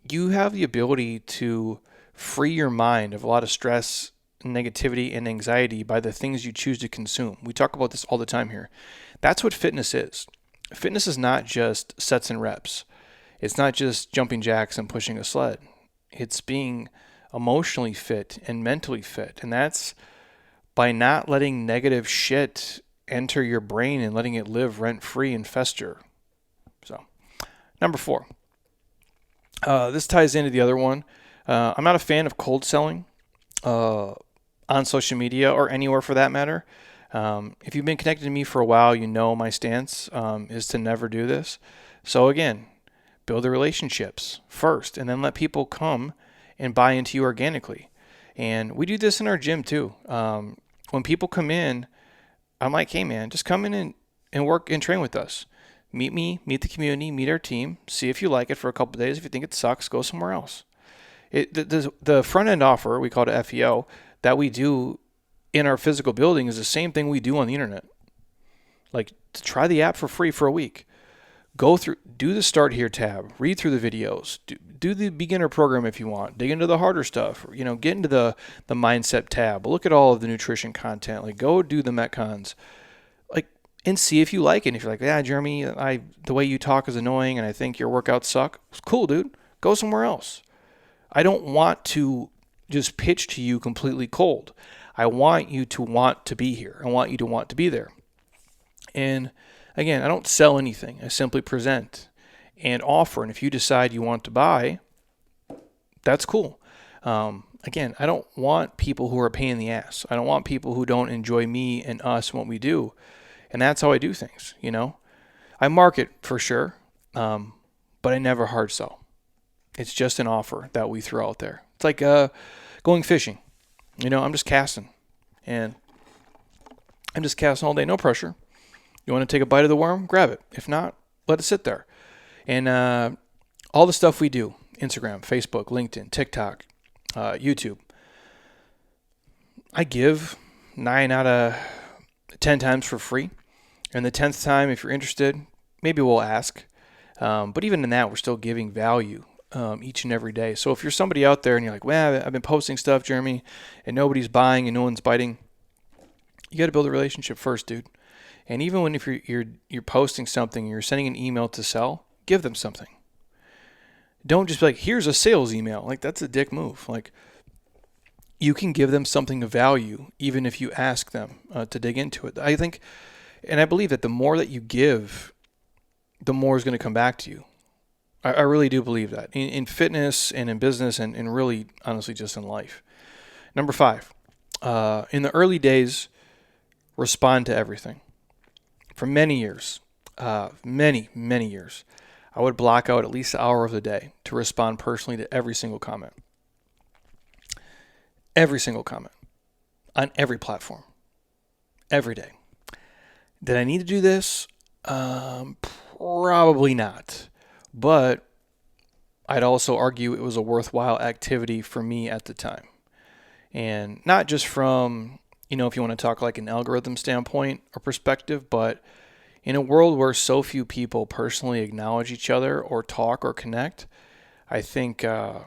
you have the ability to free your mind of a lot of stress, negativity, and anxiety by the things you choose to consume. We talk about this all the time here. That's what fitness is. Fitness is not just sets and reps. It's not just jumping jacks and pushing a sled. It's being emotionally fit and mentally fit. And that's by not letting negative shit enter your brain and letting it live rent-free and fester. So, number 4. This ties into the other one. I'm not a fan of cold selling on social media or anywhere for that matter. If you've been connected to me for a while, you know my stance is to never do this. So again, build the relationships first and then let people come and buy into you organically. And we do this in our gym too. When people come in, I'm like, hey man, just come in and work and train with us. Meet me, meet the community, meet our team, see if you like it for a couple of days. If you think it sucks, go somewhere else. The front end offer, we call it FEO, that we do in our physical building is the same thing we do on the internet. Like, to try the app for free for a week. Do the Start Here tab, read through the videos, do the beginner program if you want, dig into the harder stuff, get into the mindset tab, look at all of the nutrition content, like go do the Metcons, and see if you like it. And if you're like, yeah, Jeremy, the way you talk is annoying and I think your workouts suck, it's cool, dude. Go somewhere else. I don't want to just pitch to you completely cold. I want you to want to be here. I want you to want to be there. And again, I don't sell anything. I simply present and offer. And if you decide you want to buy, that's cool. Again, I don't want people who are a pain in the ass. I don't want people who don't enjoy me and us and what we do. And that's how I do things, you know. I market for sure, but I never hard sell. It's just an offer that we throw out there. It's like going fishing. You know, I'm just casting. And I'm just casting all day, no pressure. You want to take a bite of the worm? Grab it. If not, let it sit there. And all the stuff we do, Instagram, Facebook, LinkedIn, TikTok, YouTube, I give 9 out of 10 times for free. And the 10th time, if you're interested, maybe we'll ask. But even in that, we're still giving value each and every day. So if you're somebody out there and you're like, well, I've been posting stuff, Jeremy, and nobody's buying and no one's biting, you got to build a relationship first, dude. And even when if you're posting something and you're sending an email to sell, give them something. Don't just be like, here's a sales email. Like, that's a dick move. Like, you can give them something of value even if you ask them to dig into it. I think, and I believe that the more that you give, the more is going to come back to you. I really do believe that in fitness and in business and really, honestly, just in life. Number 5, in the early days, respond to everything. For many years, many years, I would block out at least an hour of the day to respond personally to every single comment. Every single comment on every platform, every day. Did I need to do this? Probably not. But I'd also argue it was a worthwhile activity for me at the time. And not just from, if you want to talk like an algorithm standpoint or perspective, but in a world where so few people personally acknowledge each other or talk or connect, I think a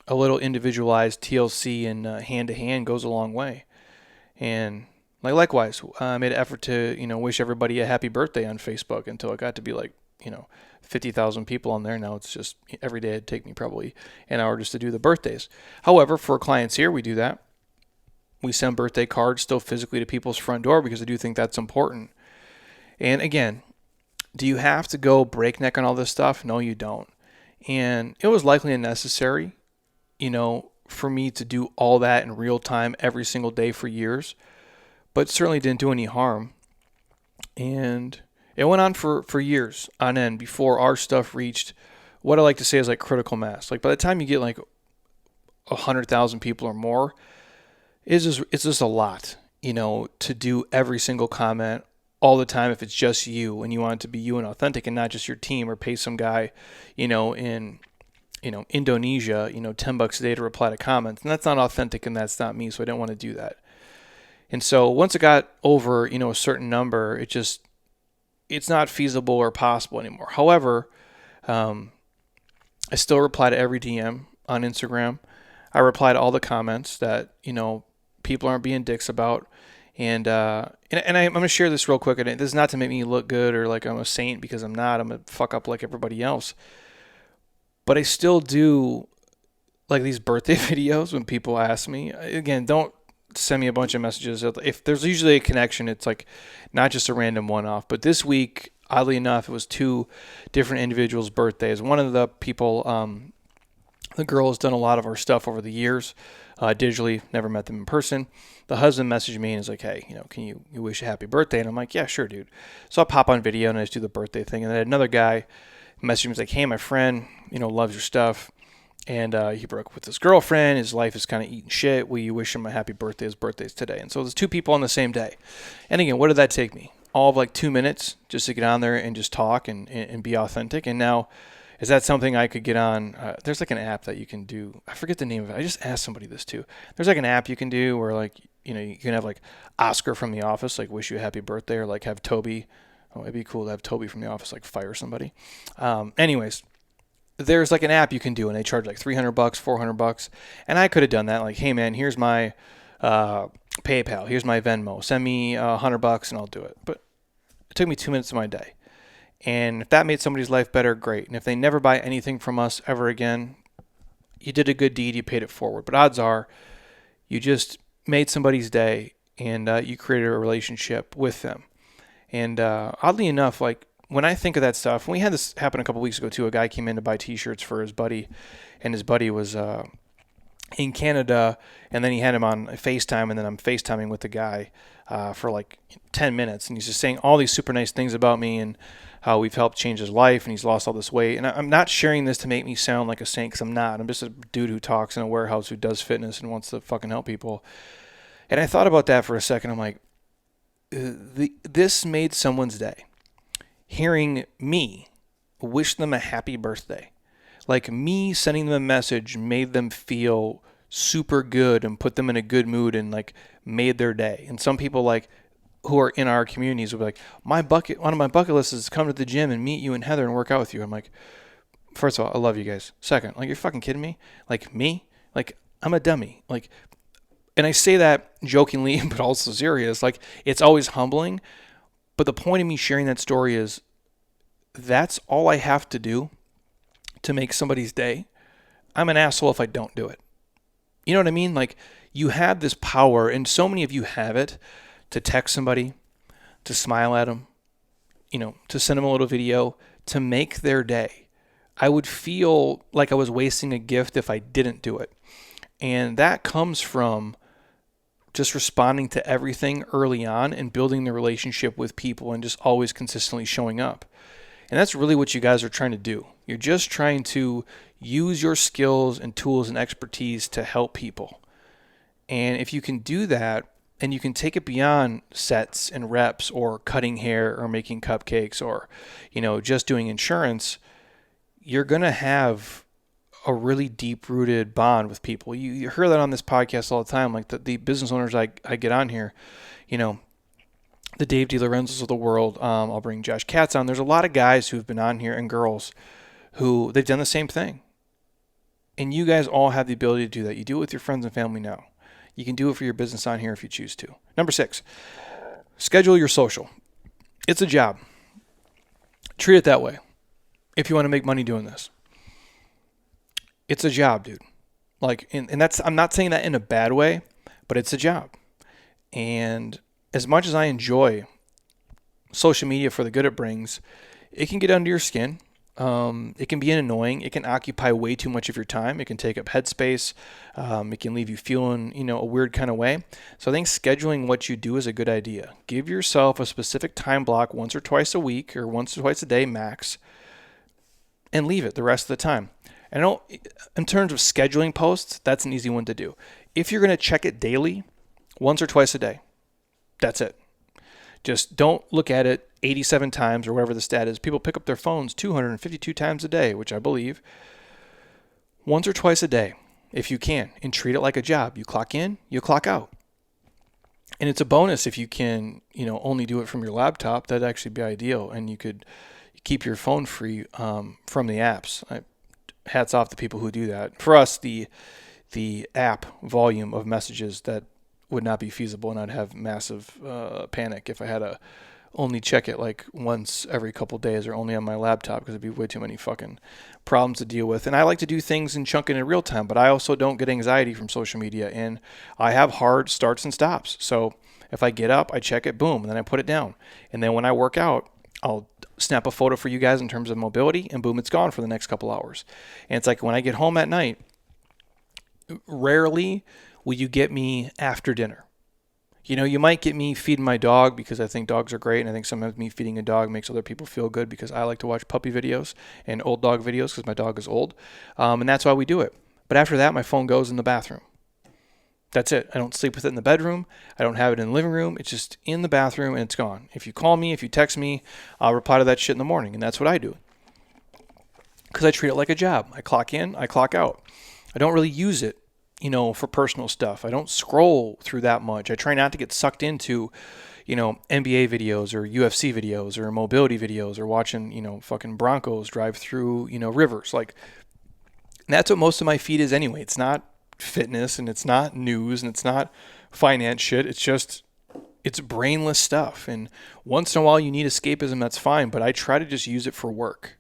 little individualized TLC and hand-to-hand goes a long way. And likewise, I made an effort to, wish everybody a happy birthday on Facebook until it got to be 50,000 people on there. Now it's just every day it'd take me probably an hour just to do the birthdays. However, for clients here, we do that. We send birthday cards still physically to people's front door because I do think that's important. And again, do you have to go breakneck on all this stuff? No, you don't. And it was likely unnecessary, for me to do all that in real time every single day for years, but certainly didn't do any harm. And it went on for years on end before our stuff reached what I like to say is like critical mass. Like by the time you get like 100,000 people or more, it's just a lot, to do every single comment all the time if it's just you and you want it to be you and authentic and not just your team, or pay some guy, in Indonesia, $10 a day to reply to comments. And that's not authentic and that's not me, so I didn't want to do that. And so once it got over, a certain number, it's not feasible or possible anymore. However, I still reply to every DM on Instagram. I reply to all the comments that, people aren't being dicks about. And I'm going to share this real quick. And this is not to make me look good or like I'm a saint, because I'm not. I'm a fuck up like everybody else. But I still do like these birthday videos when people ask me. Again, don't send me a bunch of messages. If there's usually a connection, it's like not just a random one-off. But this week, oddly enough, it was 2 different individuals' birthdays. One of the people, the girl has done a lot of our stuff over the years, digitally, never met them in person. The husband messaged me and is like, hey, can you wish a happy birthday? And I'm like, yeah, sure, dude. So I pop on video and I just do the birthday thing. And then another guy messaged me, was like, hey, my friend, loves your stuff. And he broke up with his girlfriend. His life is kind of eating shit. Will you wish him a happy birthday? His birthday's today. And so there's 2 people on the same day. And again, what did that take me? All of like 2 minutes just to get on there and just talk and be authentic. And now, is that something I could get on? There's like an app that you can do. I forget the name of it. I just asked somebody this too. There's like an app you can do where like, you can have like Oscar from The Office, like wish you a happy birthday, or like have Toby. Oh, it'd be cool to have Toby from The Office, like fire somebody. Anyways, there's like an app you can do and they charge like $300, $400. And I could have done that. Like, hey man, here's my PayPal. Here's my Venmo. Send me $100 and I'll do it. But it took me 2 minutes of my day. And if that made somebody's life better, great. And if they never buy anything from us ever again, you did a good deed, you paid it forward. But odds are you just made somebody's day and you created a relationship with them. And oddly enough, like when I think of that stuff, and we had this happen a couple weeks ago too. A guy came in to buy T-shirts for his buddy, and his buddy was in Canada, and then he had him on FaceTime, and then I'm FaceTiming with the guy for like 10 minutes, and he's just saying all these super nice things about me and how we've helped change his life, and he's lost all this weight. And I'm not sharing this to make me sound like a saint, because I'm not. I'm just a dude who talks in a warehouse who does fitness and wants to fucking help people. And I thought about that for a second. I'm like, this made someone's day. Hearing me wish them a happy birthday. Like me sending them a message made them feel super good and put them in a good mood and like made their day. And some people like who are in our communities will be like, one of my bucket lists is to come to the gym and meet you and Heather and work out with you. I'm like, first of all, I love you guys. Second, like, you're fucking kidding me? Like, me? Like, I'm a dummy. Like, and I say that jokingly, but also serious. Like, it's always humbling. But the point of me sharing that story is that's all I have to do to make somebody's day. I'm an asshole if I don't do it. You know what I mean? Like, you have this power, and so many of you have it, to text somebody, to smile at them, to send them a little video, to make their day. I would feel like I was wasting a gift if I didn't do it. And that comes from just responding to everything early on and building the relationship with people and just always consistently showing up. And that's really what you guys are trying to do. You're just trying to use your skills and tools and expertise to help people. And if you can do that, and you can take it beyond sets and reps or cutting hair or making cupcakes or, just doing insurance, you're going to have a really deep-rooted bond with people. You hear that on this podcast all the time, like the business owners I get on here, the Dave DiLorenzos of the world. I'll bring Josh Katz on. There's a lot of guys who've been on here and girls who they've done the same thing. And you guys all have the ability to do that. You do it with your friends and family now. You can do it for your business on here if you choose to. Number 6, schedule your social. It's a job. Treat it that way if you want to make money doing this. It's a job, dude. Like, and that's, I'm not saying that in a bad way, but it's a job. And as much as I enjoy social media for the good it brings, it can get under your skin. It can be annoying. It can occupy way too much of your time. It can take up headspace. It can leave you feeling, a weird kind of way. So I think scheduling what you do is a good idea. Give yourself a specific time block once or twice a week or once or twice a day max, and leave it the rest of the time. And I know in terms of scheduling posts, that's an easy one to do. If you're going to check it daily, once or twice a day, that's it. Just don't look at it 87 times or whatever the stat is. People pick up their phones 252 times a day, which I believe. Once or twice a day, if you can, and treat it like a job. You clock in, you clock out. And it's a bonus if you can, only do it from your laptop. That'd actually be ideal. And you could keep your phone free from the apps. Hats off to people who do that. For us, the app volume of messages that would not be feasible, and I'd have massive panic if I had to only check it like once every couple days or only on my laptop, because it'd be way too many fucking problems to deal with. And I like to do things and chunk it in real time, but I also don't get anxiety from social media, and I have hard starts and stops. So if I get up, I check it, boom, and then I put it down. And then when I work out, I'll snap a photo for you guys in terms of mobility, and boom, it's gone for the next couple hours. And it's like when I get home at night, rarely will you get me after dinner. You might get me feeding my dog because I think dogs are great, and I think sometimes me feeding a dog makes other people feel good because I like to watch puppy videos and old dog videos because my dog is old, and that's why we do it. But after that, my phone goes in the bathroom. That's it. I don't sleep with it in the bedroom. I don't have it in the living room. It's just in the bathroom, and it's gone. If you call me, if you text me, I'll reply to that shit in the morning, and that's what I do because I treat it like a job. I clock in, I clock out. I don't really use it for personal stuff. I don't scroll through that much. I try not to get sucked into, NBA videos or UFC videos or mobility videos or watching, fucking Broncos drive through, rivers. Like, that's what most of my feed is anyway. It's not fitness, and it's not news, and it's not finance shit. It's brainless stuff. And once in a while you need escapism, that's fine. But I try to just use it for work,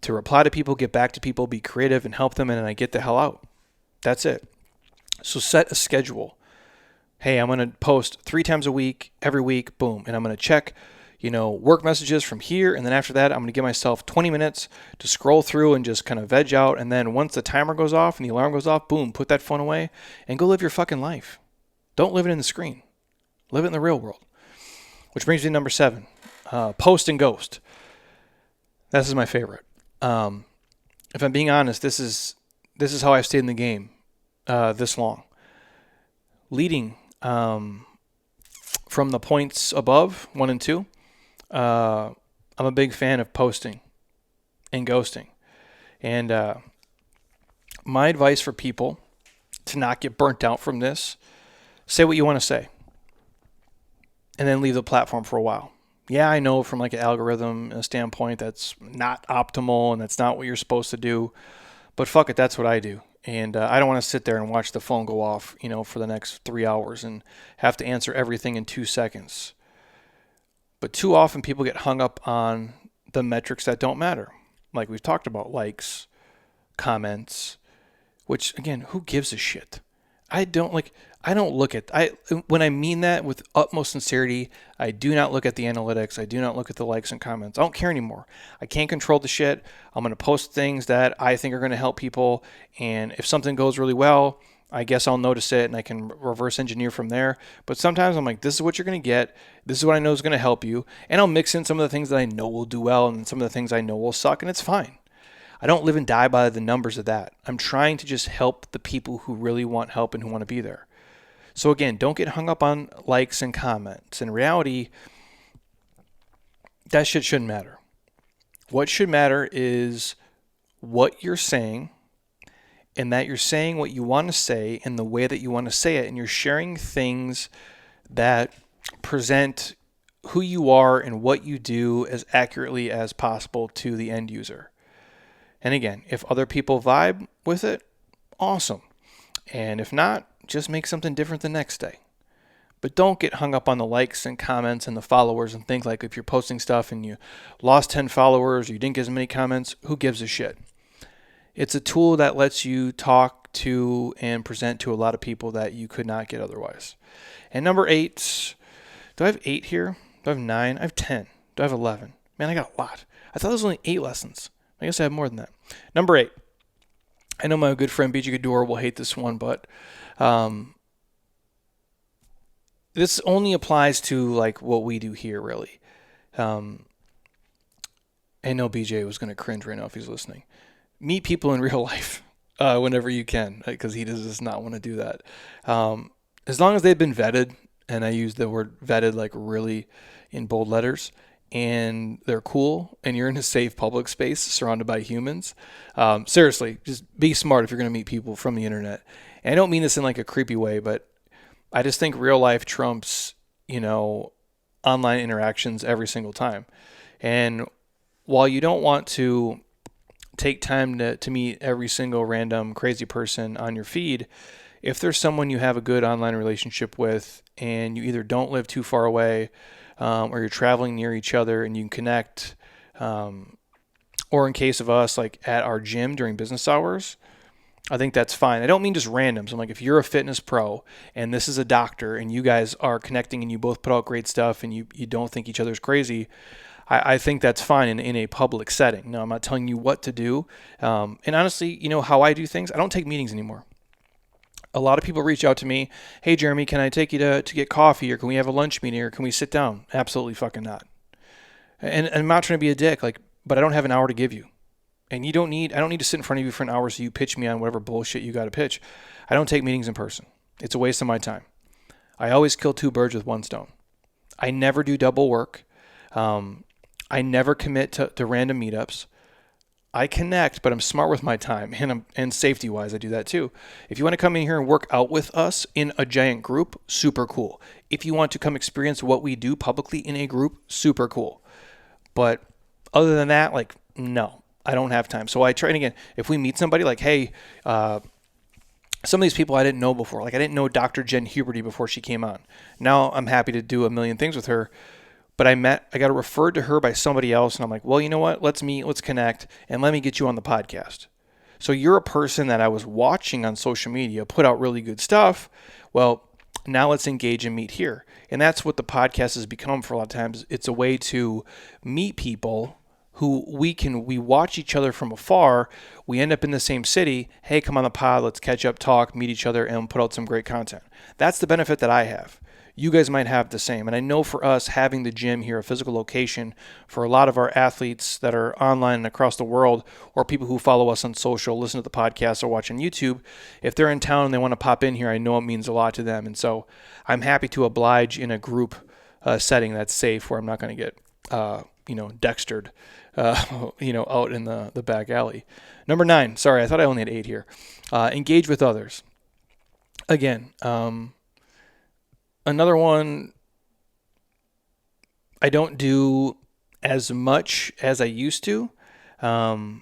to reply to people, get back to people, be creative and help them. And then I get the hell out. That's it. So set a schedule. Hey, I'm going to post 3 times a week, every week, boom. And I'm going to check, work messages from here. And then after that, I'm going to give myself 20 minutes to scroll through and just kind of veg out. And then once the timer goes off and the alarm goes off, boom, put that phone away and go live your fucking life. Don't live it in the screen. Live it in the real world. Which brings me to number 7, post and ghost. This is my favorite. If I'm being honest, this is how I've stayed in the game this long. Leading from the points above, 1 and 2, I'm a big fan of posting and ghosting. And my advice for people to not get burnt out from this, say what you want to say and then leave the platform for a while. Yeah, I know from like an algorithm standpoint that's not optimal and that's not what you're supposed to do, but fuck it, that's what I do. And I don't want to sit there and watch the phone go off, for the next 3 hours and have to answer everything in 2 seconds. But too often people get hung up on the metrics that don't matter. Like we've talked about, likes, comments, which again, who gives a shit? When I mean that with utmost sincerity, I do not look at the analytics. I do not look at the likes and comments. I don't care anymore. I can't control the shit. I'm going to post things that I think are going to help people. And if something goes really well, I guess I'll notice it and I can reverse engineer from there. But sometimes I'm like, this is what you're going to get. This is what I know is going to help you. And I'll mix in some of the things that I know will do well and some of the things I know will suck. And it's fine. I don't live and die by the numbers of that. I'm trying to just help the people who really want help and who want to be there. So again, don't get hung up on likes and comments. In reality, that shit shouldn't matter. What should matter is what you're saying, and that you're saying what you want to say in the way that you want to say it, and you're sharing things that present who you are and what you do as accurately as possible to the end user. And again, if other people vibe with it, awesome. And if not, just make something different the next day. But don't get hung up on the likes and comments and the followers and things like if you're posting stuff and you lost 10 followers or you didn't get as many comments, who gives a shit? It's a tool that lets you talk to and present to a lot of people that you could not get otherwise. And number 8, do I have 8 here? Do I have 9? I have 10. Do I have 11? Man, I got a lot. I thought there was only 8 lessons. I guess I have more than that. Number 8. I know my good friend BJ Gador will hate this one, but this only applies to like what we do here, really. I know BJ was going to cringe right now if he's listening. Meet people in real life whenever you can, because he does not want to do that. As long as they've been vetted, and I use the word vetted like really in bold letters, and they're cool, and you're in a safe public space surrounded by humans. Seriously, just be smart if you're going to meet people from the internet. And I don't mean this in like a creepy way, but I just think real life trumps, online interactions every single time. And while you don't want to take time to meet every single random crazy person on your feed, if there's someone you have a good online relationship with and you either don't live too far away or you're traveling near each other and you can connect, or in case of us, like at our gym during business hours, I think that's fine. I don't mean just random. So I'm like, if you're a fitness pro and this is a doctor and you guys are connecting and you both put out great stuff and you don't think each other's crazy, I think that's fine in a public setting. No, I'm not telling you what to do. And honestly, how I do things? I don't take meetings anymore. A lot of people reach out to me, hey, Jeremy, can I take you to get coffee, or can we have a lunch meeting, or can we sit down? Absolutely fucking not. And I'm not trying to be a dick, but I don't have an hour to give you. And I don't need to sit in front of you for an hour so you pitch me on whatever bullshit you got to pitch. I don't take meetings in person. It's a waste of my time. I always kill 2 birds with 1 stone. I never do double work. I never commit to random meetups. I connect, but I'm smart with my time, and safety-wise, I do that too. If you want to come in here and work out with us in a giant group, super cool. If you want to come experience what we do publicly in a group, super cool. But other than that, no, I don't have time. So I try, and again, if we meet somebody hey, some of these people I didn't know before. I didn't know Dr. Jen Huberty before she came on. Now I'm happy to do a million things with her. But I got referred to her by somebody else, and I'm like, well, you know what? Let's meet, let's connect, and let me get you on the podcast. So you're a person that I was watching on social media put out really good stuff. Well, Now let's engage and meet here. And that's what the podcast has become for a lot of times. It's a way to meet people who we watch each other from afar. We end up in the same city. Hey, come on the pod. Let's catch up, talk, meet each other, and put out some great content. That's the benefit that I have. You guys might have the same. And I know for us, having the gym here, a physical location, for a lot of our athletes that are online and across the world, or people who follow us on social, listen to the podcast, or watch on YouTube, if they're in town and they want to pop in here, I know it means a lot to them. And so I'm happy to oblige in a group setting that's safe, where I'm not going to get, dextered, out in the back alley. Number 9, sorry, I thought I only had 8 here. Engage with others. Again, another one I don't do as much as I used to, but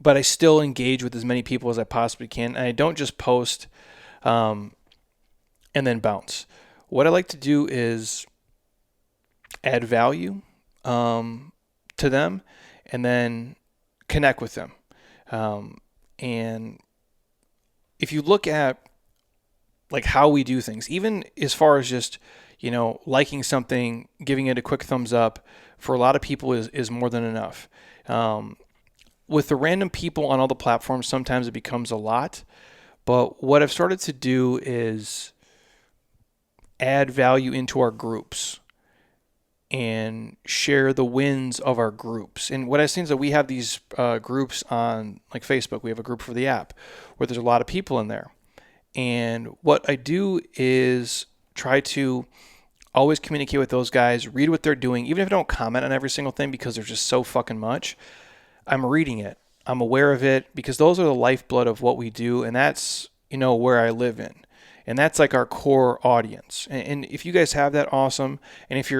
I still engage with as many people as I possibly can. And I don't just post and then bounce. What I like to do is add value to them and then connect with them. And if you look at like how we do things, even as far as just, liking something, giving it a quick thumbs up, for a lot of people is more than enough. With the random people on all the platforms, sometimes it becomes a lot. But what I've started to do is add value into our groups and share the wins of our groups. And what I've seen is that we have these groups on like Facebook. We have a group for the app where there's a lot of people in there. And what I do is try to always communicate with those guys, read what they're doing, even if I don't comment on every single thing because there's just so fucking much. I'm reading it. I'm aware of it because those are the lifeblood of what we do. And that's, where I live in. And that's like our core audience. And if you guys have that, awesome. And if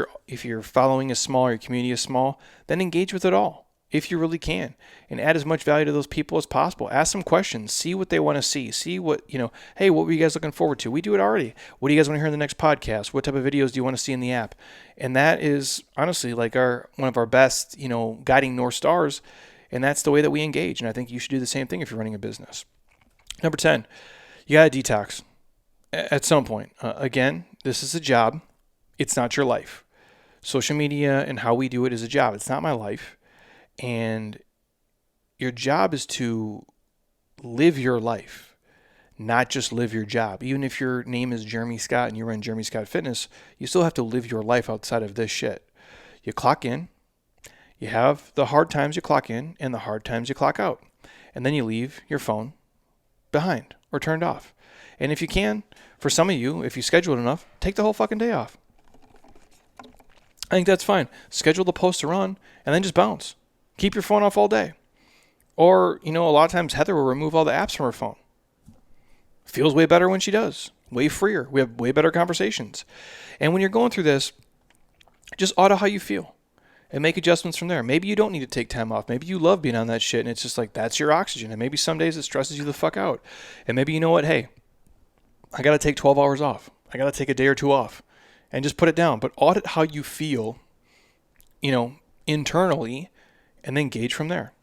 your following is small or your community is small, then engage with it all if you really can, and add as much value to those people as possible. Ask some questions, see what they want to see, what, hey, what were you guys looking forward to? We do it already. What do you guys want to hear in the next podcast? What type of videos do you want to see in the app? And that is honestly like one of our best, guiding North Stars. And that's the way that we engage. And I think you should do the same thing if you're running a business. Number 10, you got to detox at some point. Again, this is a job. It's not your life. Social media and how we do it is a job. It's not my life. And your job is to live your life, not just live your job. Even if your name is Jeremy Scott and you run Jeremy Scott Fitness, you still have to live your life outside of this shit. You clock in, you have the hard times you clock in and the hard times you clock out. And then you leave your phone behind or turned off. And if you can, for some of you, if you schedule it enough, take the whole fucking day off. I think that's fine. Schedule the post to run and then just bounce. Keep your phone off all day. Or, a lot of times Heather will remove all the apps from her phone. Feels way better when she does. Way freer. We have way better conversations. And when you're going through this, just audit how you feel and make adjustments from there. Maybe you don't need to take time off. Maybe you love being on that shit and it's just like, that's your oxygen. And maybe some days it stresses you the fuck out. And maybe you know what? Hey, I got to take 12 hours off. I got to take a day or two off and just put it down. But audit how you feel, internally, and then gauge from there.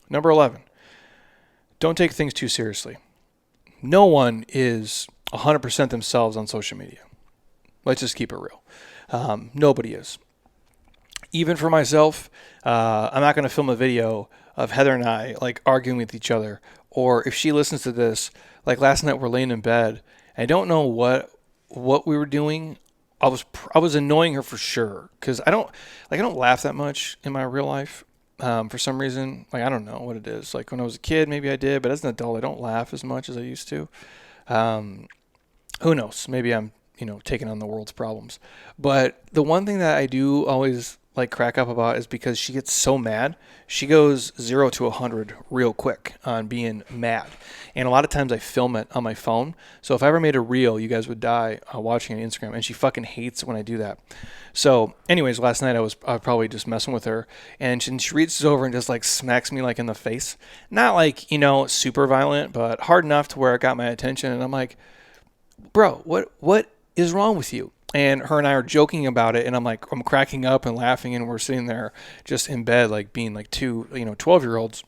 Number 11, don't take things too seriously. No one is 100% themselves on social media. Let's just keep it real. Nobody is. Even for myself, I'm not going to film a video of Heather and I like arguing with each other. Or if she listens to this, like last night we're laying in bed. I don't know what we were doing. I was annoying her for sure because I don't laugh that much in my real life. For some reason, like I don't know what it is. Like when I was a kid, maybe I did, but as an adult, I don't laugh as much as I used to. Who knows? Maybe I'm taking on the world's problems. But the one thing that I do always like crack up about is because she gets so mad. She goes 0 to 100 real quick on being mad. And a lot of times I film it on my phone. So if I ever made a reel, you guys would die watching it on Instagram. And she fucking hates it when I do that. So anyways, last night I was probably just messing with her. And she reaches over and just like smacks me like in the face. Not like, super violent, but hard enough to where it got my attention. And I'm like, bro, what is wrong with you? And her and I are joking about it, and I'm cracking up and laughing, and we're sitting there just in bed, like being like two, 12-year-olds.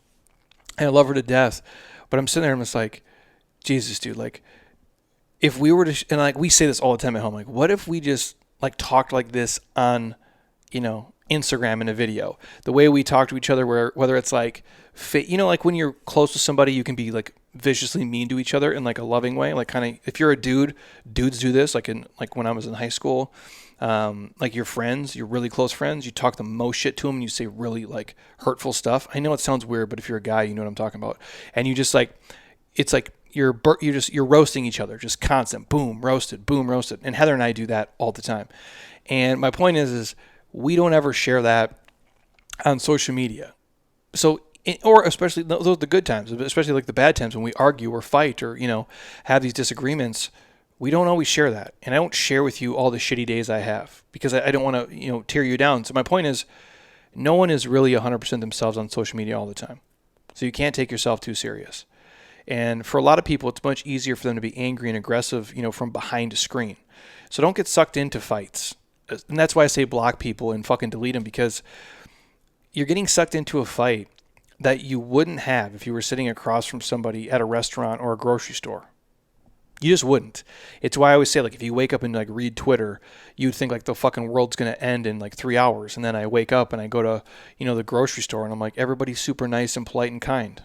And I love her to death. But I'm sitting there and I'm just like, Jesus, dude, like, if we were to, and like we say this all the time at home, like what if we just like talked like this on, Instagram in a video, the way we talk to each other, whether it's like, like when you're close to somebody, you can be like viciously mean to each other in like a loving way. Like kind of, if you're a dude, dudes do this. Like when I was in high school, like your friends, your really close friends, you talk the most shit to them and you say really like hurtful stuff. I know it sounds weird, but if you're a guy, you know what I'm talking about. And you just like, it's like you're roasting each other, just constant, boom, roasted. And Heather and I do that all the time. And my point is we don't ever share that on social media. So, or especially those are the good times, especially like the bad times when we argue or fight or, have these disagreements. We don't always share that. And I don't share with you all the shitty days I have because I don't want to, tear you down. So my point is no one is really 100% themselves on social media all the time. So you can't take yourself too serious. And for a lot of people, it's much easier for them to be angry and aggressive, from behind a screen. So don't get sucked into fights. And that's why I say block people and fucking delete them, because you're getting sucked into a fight that you wouldn't have if you were sitting across from somebody at a restaurant or a grocery store. You just wouldn't. It's why I always say, like, if you wake up and like read Twitter, you'd think like the fucking world's going to end in like 3 hours. And then I wake up and I go to, the grocery store and I'm like, everybody's super nice and polite and kind.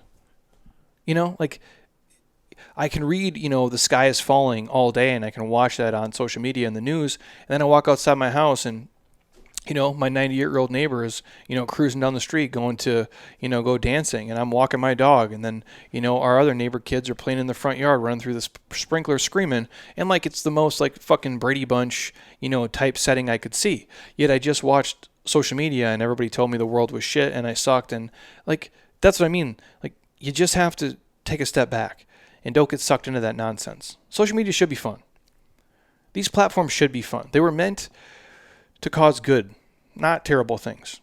Like I can read, the sky is falling all day and I can watch that on social media and the news. And then I walk outside my house and, my 98-year-old neighbor is, cruising down the street going to, go dancing, and I'm walking my dog. And then, our other neighbor kids are playing in the front yard, running through the sprinkler screaming. And like, it's the most like fucking Brady Bunch, type setting I could see. Yet I just watched social media and everybody told me the world was shit and I sucked. And like, that's what I mean. Like, you just have to take a step back and don't get sucked into that nonsense. Social media should be fun. These platforms should be fun. They were meant to cause good, not terrible things.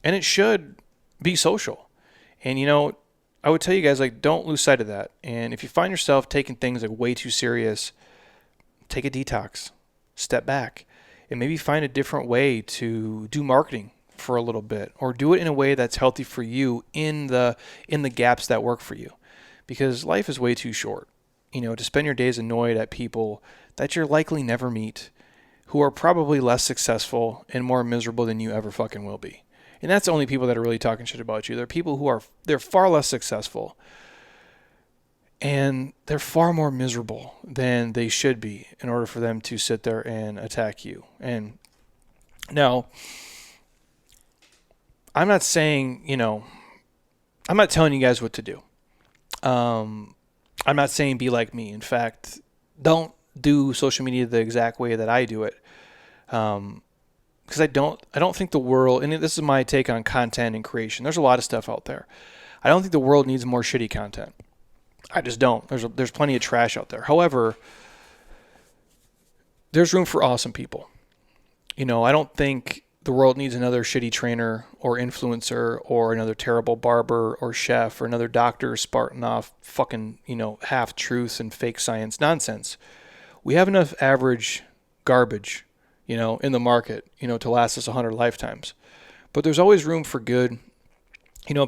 And it should be social. And, I would tell you guys, like, don't lose sight of that. And if you find yourself taking things like way too serious, take a detox, step back, and maybe find a different way to do marketing for a little bit, or do it in a way that's healthy for you in the gaps that work for you. Because life is way too short, to spend your days annoyed at people that you'll likely never meet, who are probably less successful and more miserable than you ever fucking will be. And that's the only people that are really talking shit about you. They're people who they're far less successful and they're far more miserable than they should be in order for them to sit there and attack you. And now, I'm not saying, I'm not telling you guys what to do. I'm not saying be like me. In fact, don't do social media the exact way that I do it. Because I don't think the world, and this is my take on content and creation. There's a lot of stuff out there. I don't think the world needs more shitty content. I just don't. There's plenty of trash out there. However, there's room for awesome people. I don't think the world needs another shitty trainer or influencer or another terrible barber or chef or another doctor sparting off fucking, half truths and fake science nonsense. We have enough average garbage, in the market, to last us 100 lifetimes. But there's always room for good,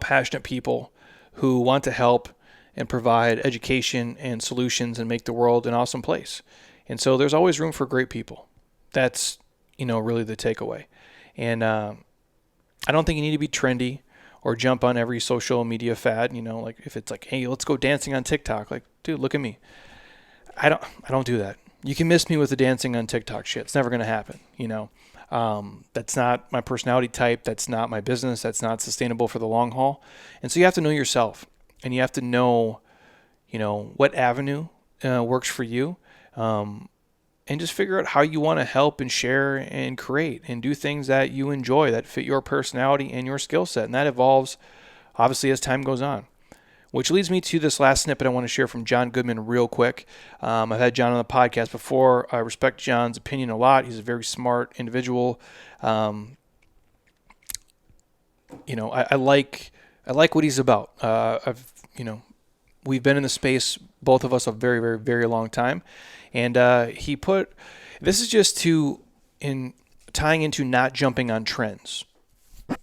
passionate people who want to help and provide education and solutions and make the world an awesome place. And so there's always room for great people. That's, really the takeaway. And I don't think you need to be trendy or jump on every social media fad. Like if it's like, hey, let's go dancing on TikTok. Like, dude, look at me. I don't do that. You can miss me with the dancing on TikTok shit. It's never going to happen. That's not my personality type. That's not my business. That's not sustainable for the long haul. And so you have to know yourself, and you have to know, what avenue works for you. And just figure out how you want to help and share and create and do things that you enjoy that fit your personality and your skill set. And that evolves, obviously, as time goes on. Which leads me to this last snippet I want to share from John Goodman real quick. I've had John on the podcast before. I respect John's opinion a lot. He's a very smart individual. I like what he's about. We've been in the space, both of us, a very, very, very long time. And this is just in tying into not jumping on trends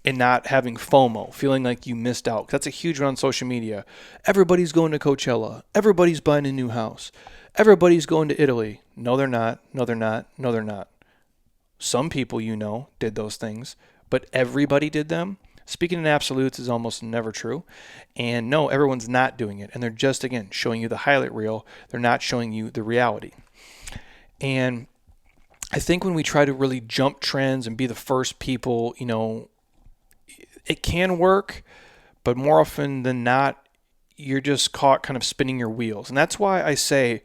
and not having FOMO, feeling like you missed out. That's a huge one on social media. Everybody's going to Coachella. Everybody's buying a new house. everybody's going to Italy. No, they're not. No, they're not. No, they're not. Some people did those things, but everybody did them. Speaking in absolutes is almost never true. And no, everyone's not doing it. And they're just, again, showing you the highlight reel. They're not showing you the reality. And I think when we try to really jump trends and be the first people, it can work, but more often than not, you're just caught kind of spinning your wheels. And that's why I say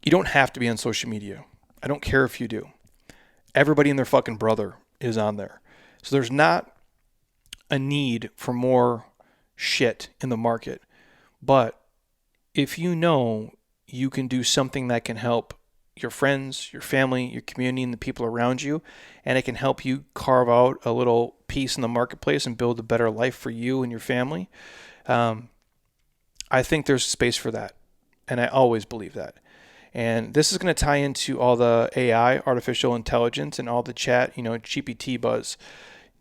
you don't have to be on social media. I don't care if you do. Everybody and their fucking brother is on there. So there's not a need for more shit in the market. But if you know you can do something that can help your friends, your family, your community, and the people around you, and it can help you carve out a little piece in the marketplace and build a better life for you and your family, I think there's space for that. And I always believe that. And this is going to tie into all the AI, artificial intelligence, and all the chat, GPT buzz.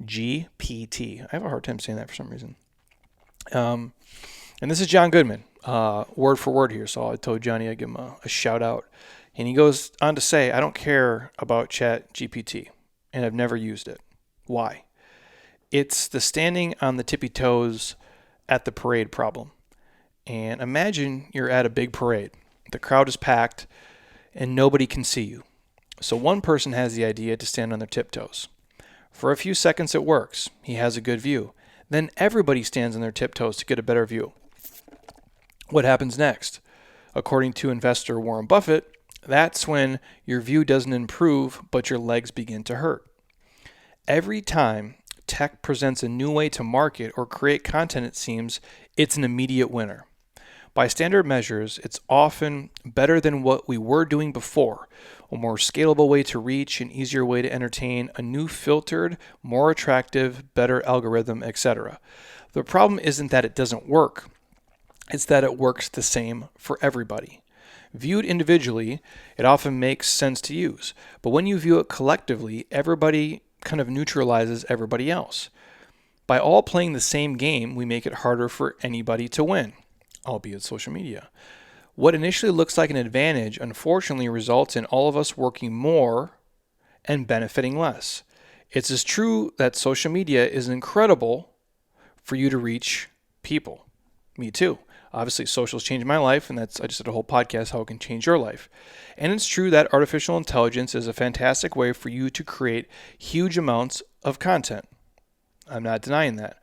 GPT. I have a hard time saying that for some reason. And this is John Goodman, word for word here. So I told Johnny I'd give him a shout out. And he goes on to say, I don't care about Chat GPT, and I've never used it. Why? It's the standing on the tippy toes at the parade problem. And imagine you're at a big parade. The crowd is packed, and nobody can see you. So one person has the idea to stand on their tiptoes. For a few seconds it works. He has a good view. Then everybody stands on their tiptoes to get a better view. What happens next? According to investor Warren Buffett, that's when your view doesn't improve, but your legs begin to hurt. Every time tech presents a new way to market or create content, it seems, it's an immediate winner. By standard measures, it's often better than what we were doing before, a more scalable way to reach, an easier way to entertain, a new filtered, more attractive, better algorithm, etc. The problem isn't that it doesn't work, it's that it works the same for everybody. Viewed individually, it often makes sense to use, but when you view it collectively, everybody kind of neutralizes everybody else. By all playing the same game, we make it harder for anybody to win, albeit social media. What initially looks like an advantage, unfortunately, results in all of us working more and benefiting less. It's as true that social media is incredible for you to reach people. Me too. Obviously, social's changed my life, and I just did a whole podcast how it can change your life. And it's true that artificial intelligence is a fantastic way for you to create huge amounts of content. I'm not denying that.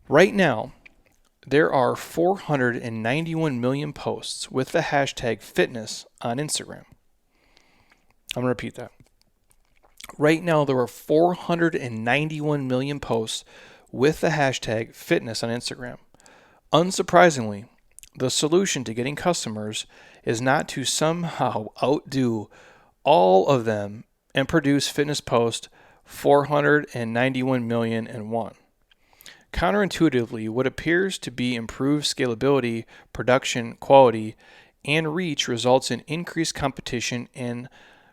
Right now, there are 491 million posts with the hashtag fitness on Instagram. I'm going to repeat that. Right now, there are 491 million posts with the hashtag fitness on Instagram. Unsurprisingly, the solution to getting customers is not to somehow outdo all of them and produce fitness posts 491 million and one. Counterintuitively, what appears to be improved scalability, production, quality, and reach results in increased competition and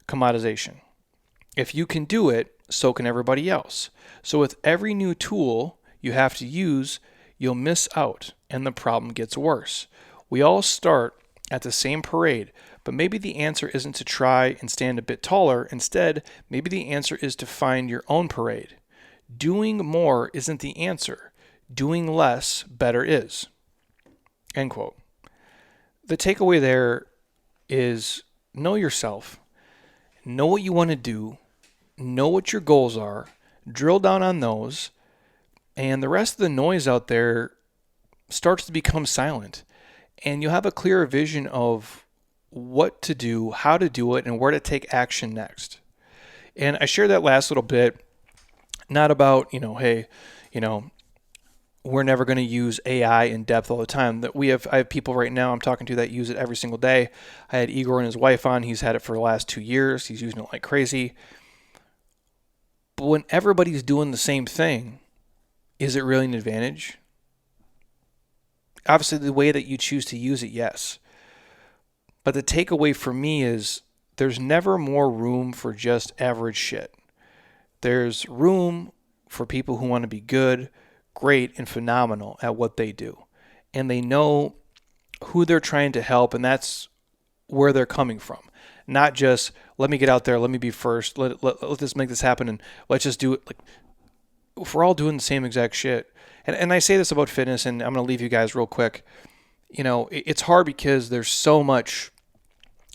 commoditization. If you can do it, so can everybody else. So with every new tool you have to use, you'll miss out, and the problem gets worse. We all start at the same parade, but maybe the answer isn't to try and stand a bit taller. Instead, maybe the answer is to find your own parade. Doing more isn't the answer. Doing less better is. End quote. The takeaway there is know yourself. Know what you want to do. Know what your goals are. Drill down on those. And the rest of the noise out there starts to become silent. And you'll have a clearer vision of what to do, how to do it, and where to take action next. And I shared that last little bit, not about, hey, we're never going to use AI in depth all the time. I have people right now I'm talking to that use it every single day. I had Igor and his wife on. He's had it for the last 2 years. He's using it like crazy. But when everybody's doing the same thing, is it really an advantage? Obviously, the way that you choose to use it, yes. But the takeaway for me is there's never more room for just average shit. There's room for people who want to be good, great, and phenomenal at what they do. And they know who they're trying to help, and that's where they're coming from. Not just, let me get out there, let me be first, let's make this happen, and let's just do it. Like, if we're all doing the same exact shit, and I say this about fitness, and I'm going to leave you guys real quick. It's hard because there's so much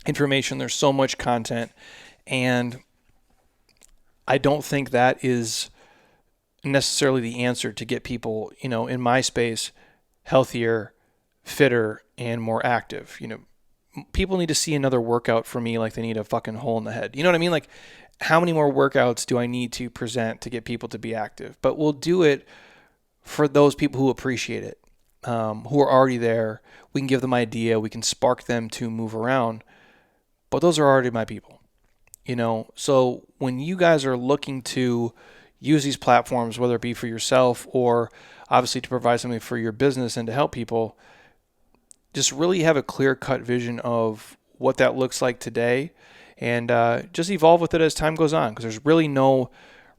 information, there's so much content, and I don't think that is necessarily the answer to get people, in my space, healthier, fitter, and more active. People need to see another workout for me like they need a fucking hole in the head. You know what I mean? Like, how many more workouts do I need to present to get people to be active? But we'll do it for those people who appreciate it, who are already there. We can give them idea. We can spark them to move around. But those are already my people. So when you guys are looking to use these platforms, whether it be for yourself or obviously to provide something for your business and to help people, just really have a clear-cut vision of what that looks like today, and just evolve with it as time goes on, because there's really no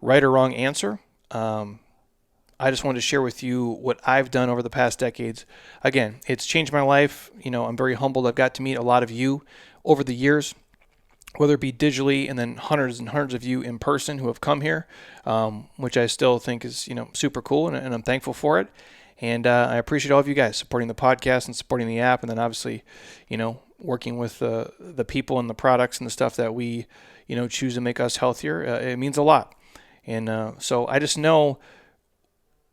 right or wrong answer. I just wanted to share with you what I've done over the past decades. Again, it's changed my life. I'm very humbled. I've got to meet a lot of you over the years, whether it be digitally and then hundreds and hundreds of you in person who have come here, which I still think is, super cool, and I'm thankful for it. And I appreciate all of you guys supporting the podcast and supporting the app, and then obviously, working with the people and the products and the stuff that we, choose to make us healthier. It means a lot. And so I just know,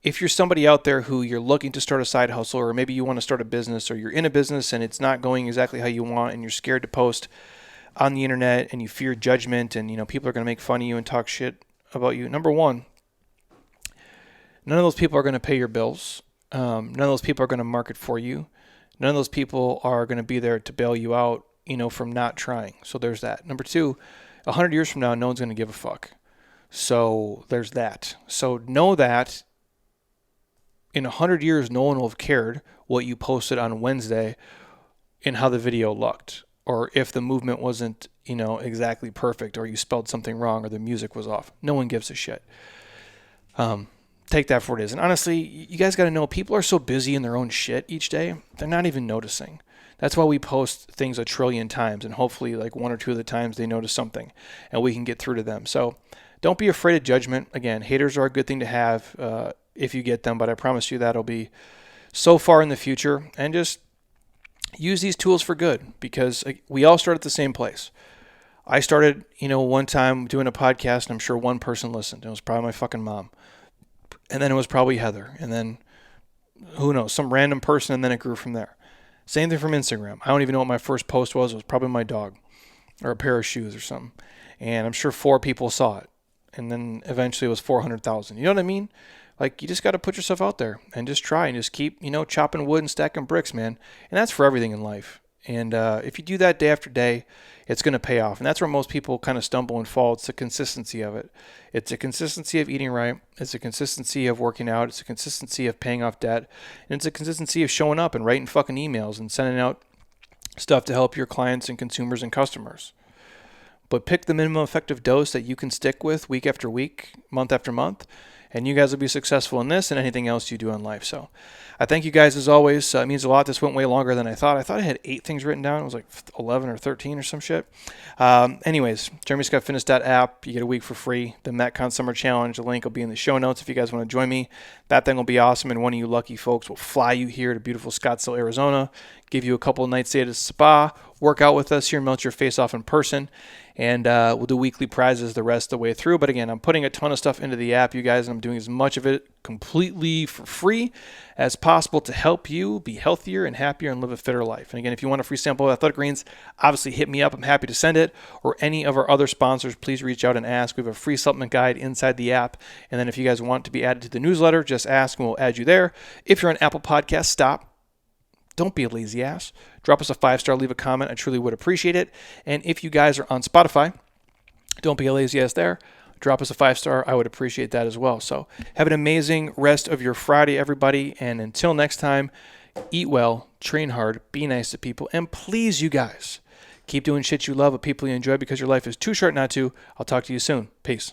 if you're somebody out there who you're looking to start a side hustle, or maybe you want to start a business, or you're in a business and it's not going exactly how you want, and you're scared to post on the internet, and you fear judgment, and people are going to make fun of you and talk shit about you. Number one, none of those people are going to pay your bills. None of those people are going to market for you. None of those people are going to be there to bail you out, from not trying. So there's that. Number two, 100 years from now, no one's going to give a fuck. So there's that. So know that in 100 years, no one will have cared what you posted on Wednesday and how the video looked, or if the movement wasn't, exactly perfect, or you spelled something wrong, or the music was off. No one gives a shit. Take that for what it is. And honestly, you guys got to know, people are so busy in their own shit each day, they're not even noticing. That's why we post things a trillion times, and hopefully like one or two of the times they notice something and we can get through to them. So don't be afraid of judgment. Again, haters are a good thing to have if you get them, but I promise you that'll be so far in the future. And just use these tools for good, because we all start at the same place. I started, one time doing a podcast, and I'm sure one person listened. It was probably my fucking mom. And then it was probably Heather. And then, who knows, some random person, and then it grew from there. Same thing from Instagram. I don't even know what my first post was. It was probably my dog or a pair of shoes or something. And I'm sure 4 people saw it. And then eventually it was 400,000. You know what I mean? Like, you just got to put yourself out there and just try and just keep, chopping wood and stacking bricks, man. And that's for everything in life. And if you do that day after day, it's going to pay off. And that's where most people kind of stumble and fall. It's the consistency of it. It's a consistency of eating right. It's a consistency of working out. It's a consistency of paying off debt. And it's a consistency of showing up and writing fucking emails and sending out stuff to help your clients and consumers and customers. But pick the minimum effective dose that you can stick with week after week, month after month, and you guys will be successful in this and anything else you do in life. So I thank you guys as always. It means a lot. This went way longer than I thought. I thought I had 8 things written down. It was like 11 or 13 or some shit. Anyways, JeremyScottFitness.app. You get a week for free. The MetCon Summer Challenge. The link will be in the show notes if you guys want to join me. That thing will be awesome, and one of you lucky folks will fly you here to beautiful Scottsdale, Arizona, give you a couple of nights stay at a spa, work out with us here, melt your face off in person, and we'll do weekly prizes the rest of the way through. But again, I'm putting a ton of stuff into the app, you guys, and I'm doing as much of it completely for free as possible to help you be healthier and happier and live a fitter life. And again, if you want a free sample of Athletic Greens, obviously hit me up. I'm happy to send it. Or any of our other sponsors, please reach out and ask. We have a free supplement guide inside the app. And then if you guys want to be added to the newsletter, just ask and we'll add you there. If you're on Apple Podcasts, stop. Don't be a lazy ass. Drop us a 5-star, leave a comment. I truly would appreciate it. And if you guys are on Spotify, don't be a lazy ass there. Drop us a 5-star. I would appreciate that as well. So have an amazing rest of your Friday, everybody. And until next time, eat well, train hard, be nice to people, and please, you guys, keep doing shit you love with people you enjoy, because your life is too short not to. I'll talk to you soon. Peace.